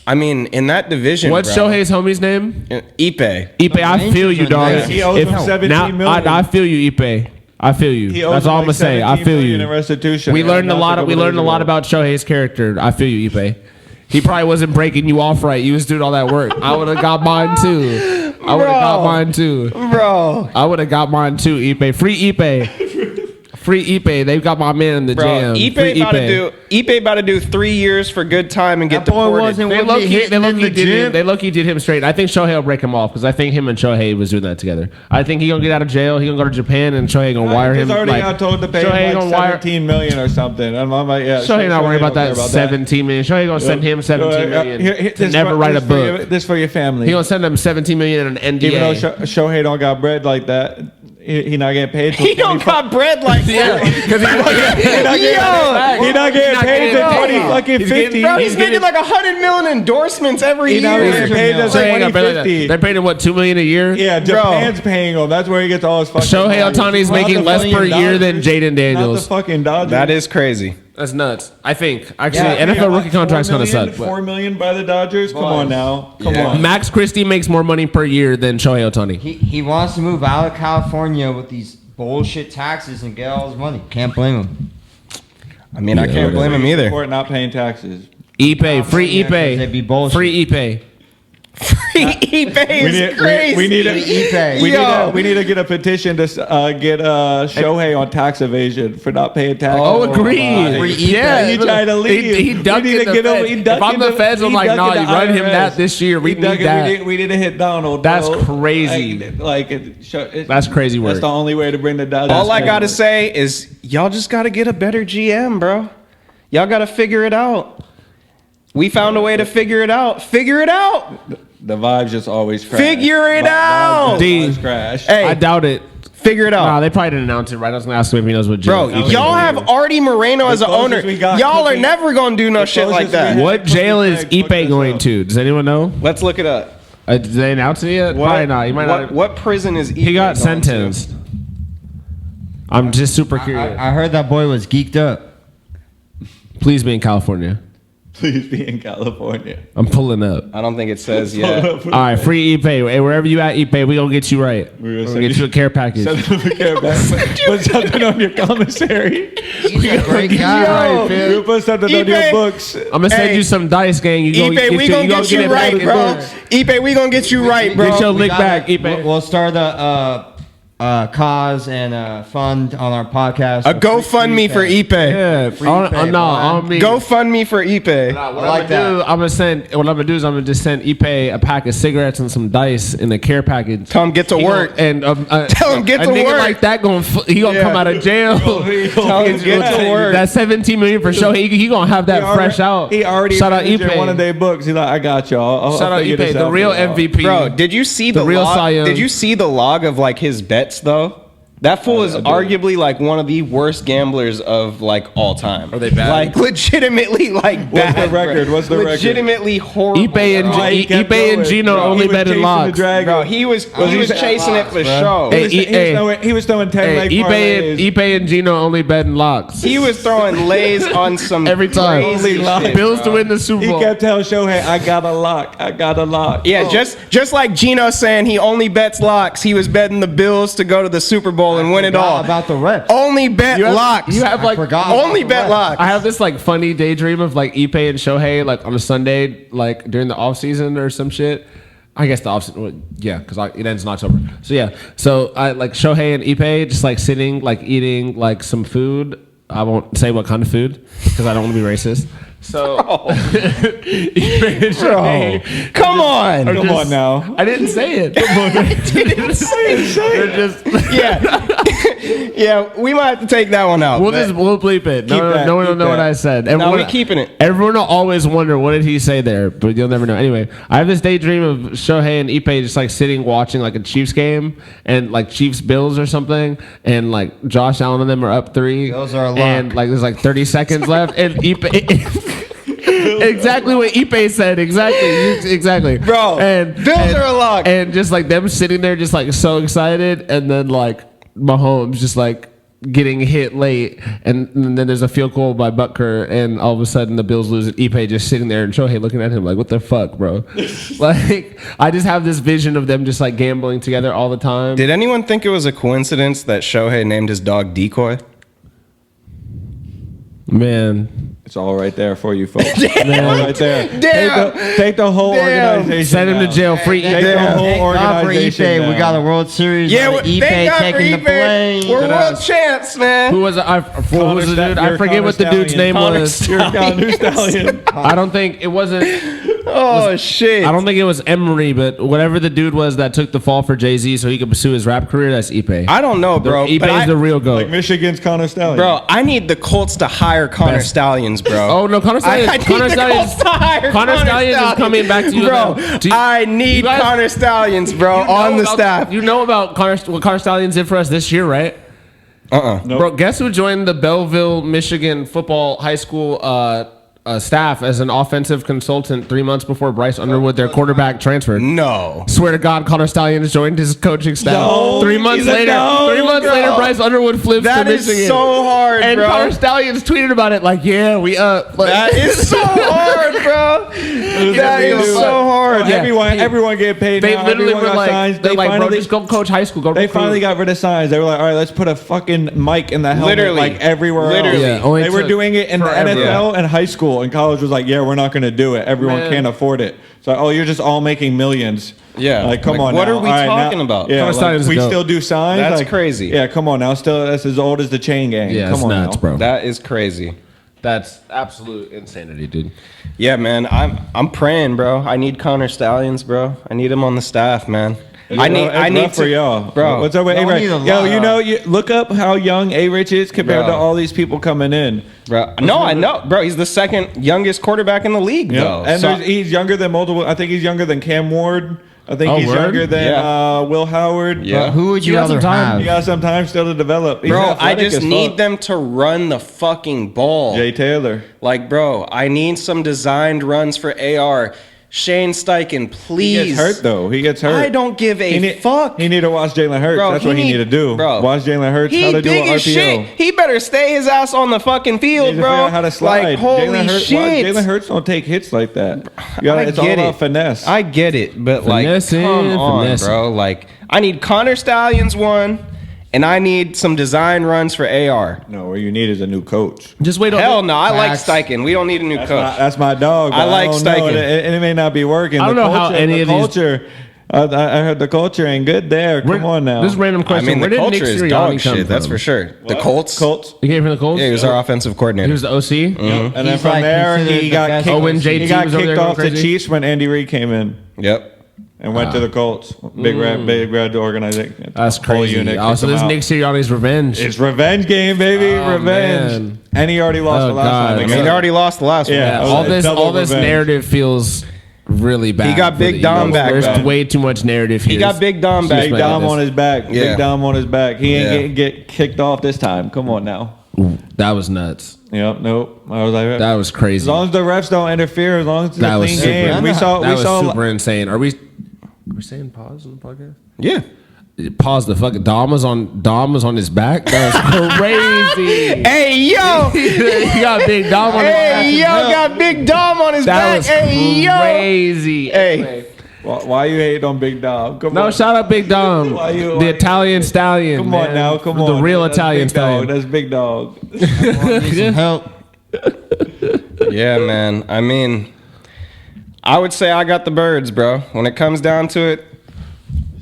I mean, in that division. What's bro, Shohei's homie's name? Ipe. Ipe, I feel you, dog. Angels are He owes If- him 17 now, million. I feel you, Ipe. I feel you. He owes That's him all I'm like gonna say. I 17 feel million you. in restitution. We Yeah, learned a that's lot. couple We learned a days lot ago. about Shohei's character. I feel you, Ipe. He probably wasn't breaking you off right. You was doing all that work. I would have got mine too. I would have got Bro. mine too. Bro. I would have got mine too, Ipe. Free Ipe. Free Ipe. They've got my man in the Bro, jam. Ipe Free about to do 3 years for good time and get That boy deported. wasn't They with low me key, hitting they in low the key did him. gym. They low key did him straight. I think Shohei will break him off because I think him and Shohei was doing that together. I think he gonna get out of jail. He gonna go to Japan and Shohei gonna wire He's him. already like, got told to pay Shohei him gonna like wire. 17 million or something. I'm like, yeah. Shohei not worried about don't care that 17 million. Shohei gonna send him 17 million to this never for- write a this for your- book. This for your family. He gonna send them 17 million in an Even though NDA. Shohei don't got bread like that, he not getting paid. till He don't 20 got bread like that. He not getting paid till getting 20 paid. fucking He's 50. Bro, he's He's making getting- like 100 million endorsements every He not year. getting paid till Shohei ain't got bread like that. 2050. They're paying him what, $2 million a year? Yeah, Japan's paying him. That's where he gets all his fucking Shohei money. Ohtani's Not making the less per fucking year than Dodgers. Jaden Not the Daniels. fucking Dodgers. That is crazy. That's nuts. I think. Actually, Yeah, NFL rookie contracts kind of suck. $4 million by the Dodgers. Come on now. Come Yeah. on. Max Christie makes more money per year than Shohei Ohtani. He wants to move out of California with these bullshit taxes and get all his money. Can't blame him. I mean, I can't blame him either. For not paying taxes. Ipe, free Yeah, 'cause they'd be Ipe, bullshit. free Ipe. eBay is crazy. We need eBay. we need to get a petition to get Shohei on tax evasion for not paying taxes. Oh, agreed. Free Ipe. Yeah, He tried to leave. He ducked We need in to the get him- feds. he If ducked I'm in the feds, I'm he like, ducked nah, in you the run him IRS. that this year. We He ducked need it. that. We need to hit Donald. That's bro. crazy. That's crazy work. That's the only way to bring the Dodgers. All I back. gotta say is y'all just gotta get a better GM, bro. Y'all gotta figure it out. We found a way to figure it out. Figure it out. The vibes just always crash. Figure it out. D. Always crash. Hey, I doubt it. figure it out. Nah, they probably didn't announce it right. I was gonna ask him if he knows what. Bro, jail- y'all have Artie Moreno as an closest owner. we got Y'all could are be- never gonna do no the shit like closest that. we What jail is Look this Ipe going up. to? Does anyone know? Let's look it up. Did they announce it yet? Probably not. He might not. What prison is He got Ipe going to? sentenced. I'm just super curious. I heard that boy was geeked up. Please be in California. Please be in California. I'm pulling up. I don't think it says yet. All right, free Ipe. Hey, wherever you at, Ipe, we gonna get you right. We're We're gonna get you a care package. Send him a care back. Put something on your commissary. He's a great guy. You put something on your Ipe. books. I'm gonna send Hey, you some dice, gang. You gonna Ipe, we you gonna get you it right, back in bro. books. Ipe, we gonna get you right, bro. Get your We lick gotta- back, Ipe. We'll start cause and fund on our podcast. A GoFundMe for Ipe. Yeah, on me. GoFundMe for Ipe. What I'm gonna do is I'm gonna just send Ipe a pack of cigarettes and some dice in a care package. Tell him get to work. Tell him get to nigga work. like that he gonna come out of jail. Tell him get to work. That 17 million for sure. He gonna have that fresh out. He already shout out in Ipe. one of their books. He's like, I got y'all. Shout out Ipe, the real MVP. Bro, did you see the real log? Cy Young. Did you see the log of like his bets though? That fool is arguably like one of the worst gamblers of like all time. Are they bad? Like legitimately like What's bad. the record? bro. What's the record? Legitimately horrible. Ipe and Gino only bet in locks. Bro, he was chasing it for show. He was throwing 10 leg parlays. Ipe and Gino only bet in locks. He was throwing lays on some Every time. crazy shit, Bills bro. to win the Super He Bowl. kept telling Shohei, I got a lock. I got a lock. Yeah, just like Gino saying he only bets locks. He was betting the Bills to go to the Super Bowl and win it all. About the reps. Only bet locks. You have like forgot. Only bet locks. I have this like funny daydream of like Ipe and Shohei like on a Sunday like during the off season or some shit. I guess the off season, well, yeah, because it ends in October. So yeah, so I like Shohei and Ipe just like sitting like eating like some food. I won't say what kind of food because I don't want to be racist. So, Ipe and Shohei, Come on. Come on now. I didn't say it. Didn't say it. Yeah, we might have to take that one out. We'll bleep it. No one will know what I said. No, we're keeping it. Everyone will always wonder what did he say there, but you'll never know. Anyway, I have this daydream of Shohei and Ipe just like sitting watching like a Chiefs game and like Chiefs Bills or something, and like Josh Allen and them are up 3. Those are a lock. And like there's like 30 seconds left, and Ipe. Exactly what Ipe said. Exactly. Bro, Bills are a lock. And just like them sitting there, just like so excited, and then like Mahomes just like getting hit late, and then there's a field goal by Butker, and all of a sudden the Bills lose, and Ipe just sitting there, and Shohei looking at him like, "What the fuck, bro?" Like, I just have this vision of them just like gambling together all the time. Did anyone think it was a coincidence that Shohei named his dog Decoy? Man, It's all right there for you folks. All right there. Damn. Take the whole organization. send him to down. jail. Free Take Ipe. the whole Thank God for organization. Ipe. We down. got a World Series. Yeah, with Ipe thank God for taking the Ipe. plane. We're world champs, man. Who was it? Who was the dude? I forget what the dude's name was. You're a Connor Stallion. I don't think it wasn't. Oh shit! I don't think it was Emery, but whatever the dude was that took the fall for Jay-Z so he could pursue his rap career, that's Ipe. I don't know, bro. Ipe but is the real goat. Like Michigan's Connor Stallion. bro, I need the Colts to hire Connor Best. Stallions, bro. Oh no, Connor Stallions! I need Connor the Stallions! Colts to hire Connor Stallions is coming back to you, bro. Do you- I need you guys- Connor Stallions, bro, you know on the about- staff. You know about what Connor Stallions did for us this year, right? Nope. Bro, guess who joined the Belleville, Michigan football high school staff as an offensive consultant 3 months before Bryce Underwood, their quarterback, transferred? No. Swear to God, Connor Stallions joined his coaching staff. No, 3 months he's a later, no, 3 months bro. later, Bryce Underwood flips That to is Michigan. so hard, And bro. Connor Stallions tweeted about it like, "Yeah, we up." Like, That is so hard, bro. That is so hard. Yeah. Everyone get paid. They now. literally Everyone were got like, signs. they're like, bro, just go coach high school. Go They recruit. finally got rid of signs. They were like, all right, let's put a fucking mic in the helmet Literally. like everywhere Literally. else. Yeah, only They were took doing it in forever. the NFL and high school, and college was like, yeah, we're not going to do it. Everyone Man. can't afford it. So, oh, you're just all making millions. Yeah. Like, come Like, on what now. are we All right, talking now- about? Yeah, Connor like, Stallions we is dope. still do signs? That's Like, crazy. Yeah, come on now. Still, that's as old as the chain gang. Yeah, come it's on nuts, now. bro. That is crazy. That's absolute insanity, dude. Yeah, man. I'm praying, bro. I need Connor Stallions, bro. I need him on the staff, man. I It's need rough for y'all, bro. What's up with Y'all A-Rich? need a Yo, lot. you know, look up how young A-Rich is compared Bro. to all these people coming in. Bro, no, I know, bro. He's the second youngest quarterback in the league, though. And So- he's younger than multiple. I think he's younger than Cam Ward. I think Oh, he's word? younger than Yeah. Will Howard. Yeah. Who would you You got some rather time. have? He got some time still to develop. He's bro, I athletic just as need fuck. them to run the fucking ball. Jay Taylor. Like, bro, I need some designed runs for AR. Shane Steichen, He please. gets hurt though. He gets hurt. I don't give a fuck. He need to watch Jalen Hurts. Bro, That's what he need to do. Bro, Watch Jalen Hurts he how to do big an as RPO. shit. He better stay his ass on the fucking He field, needs to bro. figure out how to slide. Like, holy Jalen Hurts, shit. Jalen Hurts don't take hits like that. I It's all get about it. finesse. I get it, but like, Finessing, come on, finessing. bro. Like, I need Connor Stallions one, and I need some design runs for AR. no, what you need is a new coach. Just wait on Hell no, I like Facts. Steichen. We don't need a new coach. That's my dog. But I like don't know. Steichen. And it may not be working. I don't know how any of these- culture. I heard the culture ain't good there. Come on now. This is a random I question. mean, Where the did Nick culture is Sirianni dog come shit. That's from? for sure. The What? Colts. Colts. He came from the Colts? Yeah, he was our offensive He coordinator. was the OC? And then He's from like there, considered he the got best kicked, Oh, when JT he got was over there kicked going off the crazy? Chiefs when Andy Reid came in Yep. and went to the Colts. Big red organization. That's Whole crazy. unit Oh, kicked so him this is out. Nick Sirianni's revenge. It's revenge game, baby. Oh, revenge. man. And he already lost Oh, the last God. time. I mean, again. he already lost the last Yeah. one. all it's this double this revenge. narrative feels really bad. He got for Big the Dom Eagles. back, There's though. way too much narrative here. He got Big Dom back. Big Big Dom Dom on his back. Yeah. Big Dom on his back. He ain't Yeah. get kicked off this time. Come on now. That was nuts. Yep. Nope. I was like, That was crazy. as long as the refs don't interfere, as long as it's That a was clean super. game. We saw. That We was saw. super insane. Are we saying pause on the podcast? Yeah. Pause the fucking Dom was on his back. That was crazy. Hey, yo. He got Big Dom on his back. Hey, yo, got Big Dom on his That back. was Hey, yo. crazy. Hey. Why you hate on Big Dom? Come No, on. shout out Big Dom. Why you- the why you- Italian stallion. Come on man. now. Come The on. real That's Italian Big Dog. stallion. That's Big Dog. Need some help. Yeah, man. I mean, I would say I got the birds, bro. When it comes down to it,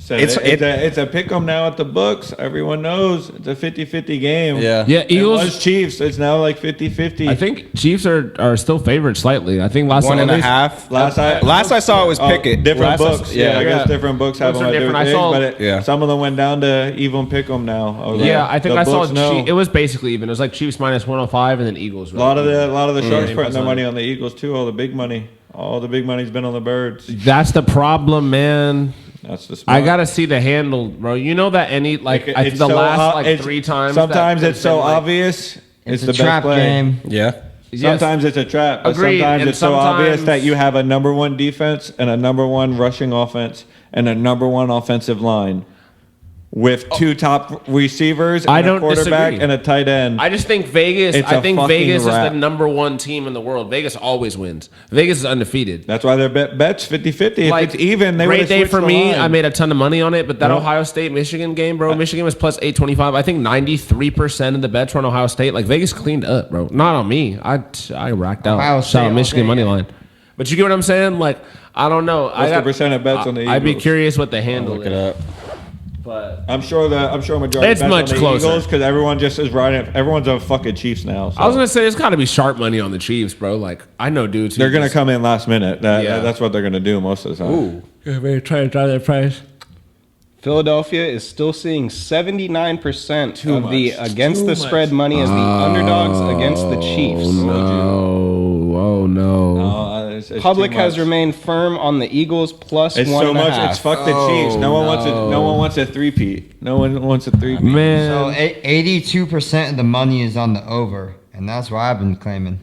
It's a pick 'em now at the books. Everyone knows it's a 50-50 game. yeah. Yeah, It Eagles. was Chiefs. It's now like 50-50. I think Chiefs are still favored slightly. I think last One time and a half. Last I saw it was Oh, Pickett. different Last I- books. yeah. I guess Yeah. different books have Books them are at different. different I saw- things, but Yeah. some of them went down to even pick 'em now. I was Yeah, like, I think the I saw books know. it was basically even. It was like Chiefs minus 105 and then Eagles. A lot of the Mm. sharks putting their money on the Eagles too. All the big money has been on the birds. That's the problem, man. That's the smart. I gotta see the handle, bro. You know that any like I, It's the so last like it's- 3 times. Sometimes that it's so there's been, like- obvious. It's the a trap best play. game. Yeah. Yes. Sometimes it's a trap, but Agreed, sometimes and it's so obvious sometimes- that you have a number one defense and a number one rushing offense and a number one offensive line with two top receivers and I a don't quarterback disagree. and a tight end. I just think Vegas. It's I a think fucking Vegas is wrap. the number one team in the world. Vegas always wins. Vegas is undefeated. That's why their bets 50-50. If it's even, they great would day have for switched me. the line. I made a ton of money on it, but that Yeah. Ohio State Michigan game, bro. Michigan was plus 825. I think 93% of the bets were on Ohio State. Like Vegas cleaned up, bro. Not on me. I racked out. Ohio Shout State out all Michigan day, money yeah. line. But you get what I'm saying? Like I don't know. What's the percent of bets on the I'd be Eagles? curious what the handle Look it is. up. But I'm sure majority It's bets much on the closer. Eagles because everyone just is riding. Everyone's on fucking Chiefs now. So. I was gonna say there's got to be sharp money on the Chiefs, bro. Like I know dudes. who They're gonna just- come in last minute. Yeah. That's what they're gonna do most of the time. Ooh. They're trying to drive their price. Philadelphia is still seeing 79% of the much. against Too the much. spread money as the underdogs against the Chiefs. Oh no. It's Public too has much. remained firm on the Eagles plus It's one so and a much. half. It's fuck the Chiefs. No one wants it. No one wants a three-peat. No one wants a three-peat. Man. So 82% of the money is on the over, and that's what I've been claiming.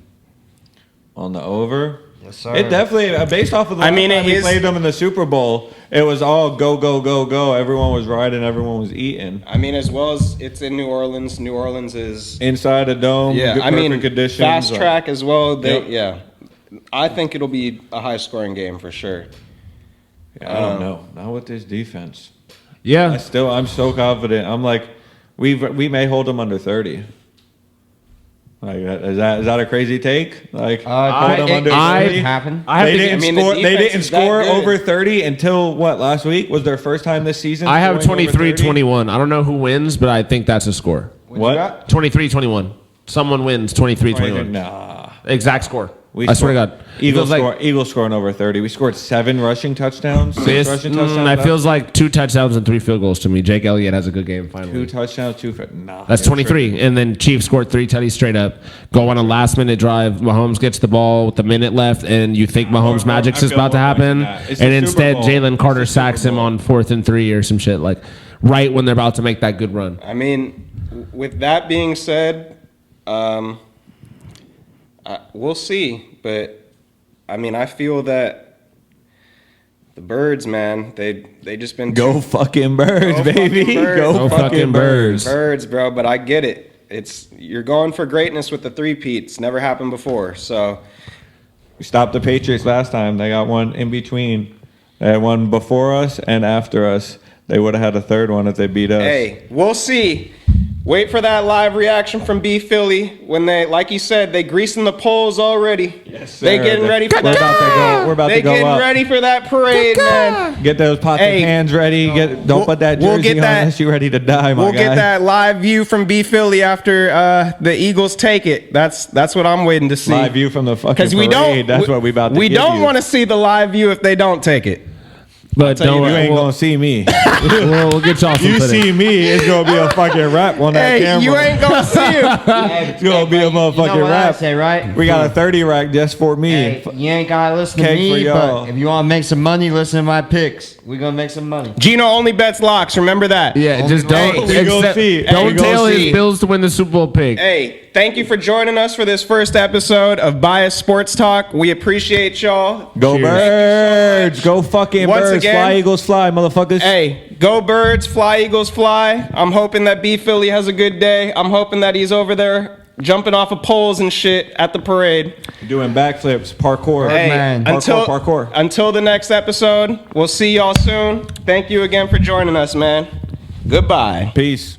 On the over. Yes, sir. It definitely based off of the I mean, last time it we is- played them in the Super Bowl. It was all go go go go. Everyone was riding. Everyone was eating I mean, as well as it's in New Orleans. New Orleans is inside a dome. yeah. good, I mean, perfect conditions. fast track as well. They, Yep. Yeah, I think it'll be a high scoring game for sure. I don't know. Not with this defense. Yeah. I'm so confident. I'm like, we may hold them under 30. Like, is that a crazy take? Like, hold them under 30. happen. I have They to didn't I mean, the score. They defense didn't is that score good. over 30 until what last week was their first time this season. I have scoring over 30? 23-21. I don't know who wins, but I think that's a score. What? 23-21. Someone wins 23-21. Nah. Exact score. We I swear to scored- God. Eagles scoring over 30. We scored 7 rushing touchdowns. 6 This, rushing touchdowns. that feels like 2 touchdowns and 3 field goals to me. Jake Elliott has a good game 2 finally. touchdowns, 2 for nah. That's 23. And then Chiefs scored 3 tutties straight up. Go on a last minute drive. Mahomes gets the ball with a minute left, and you think Mahomes' magic is feel about to more like happen. that. It's And the instead, Super Bowl. Jalen Carter It's the Super sacks him Bowl. on 4th and 3 or some shit. Like right when they're about to make that good run. I mean, with that being said, we'll see. But I mean, I feel that the Birds, man, they just been Go fucking birds, Go baby. fucking birds. Go Go fucking birds. Birds, bro. But I get it. You're going for greatness with the three-peats. Never happened before. So We stopped the Patriots last time. They got one in between. They had one before us and after us. They would have had a third one if they beat us. hey, we'll see. Wait for that live reaction from B Philly when they, like you said, they greasing the poles already. Yes, sir. They getting ready for that. We're about They to go getting up. ready for that parade, man. Get those pots Hey, and pans ready. Don't put that we'll jersey get on that- unless you're ready to die, my We'll guy. get that live view from B Philly after the Eagles take it. That's what I'm waiting to see. live view from the fucking Because parade. we don't. That's what we about to We give don't you. want to see the live view if they don't take it. But tell you don't You ain't we'll, gonna see me. we'll get y'all some You footage. see me, it's gonna be a fucking rap on that Hey, camera. you ain't gonna see him. Hey, It's gonna be a you know motherfucking what I rap. say, right? We got a 30 rack just for me. Hey, you ain't gotta listen to Cake for me, y'all. but if you want to make some money, listen to my picks. We gonna make some money. Gino only bets locks. Remember that. Yeah, just don't. We gonna accept- see. Don't We gonna tell see. his Bills to win the Super Bowl pick. Hey, thank you for joining us for this first episode of Bias Sports Talk. We appreciate y'all. Go Cheers. birds! Go fucking Once birds! again- Fly Eagles fly, motherfuckers! Hey, go birds, fly Eagles fly. I'm hoping that B Philly has a good day. I'm hoping that he's over there jumping off of poles and shit at the parade. Doing backflips, parkour. Hey, man. Parkour. until the next episode, we'll see y'all soon. Thank you again for joining us, man. Goodbye. Peace.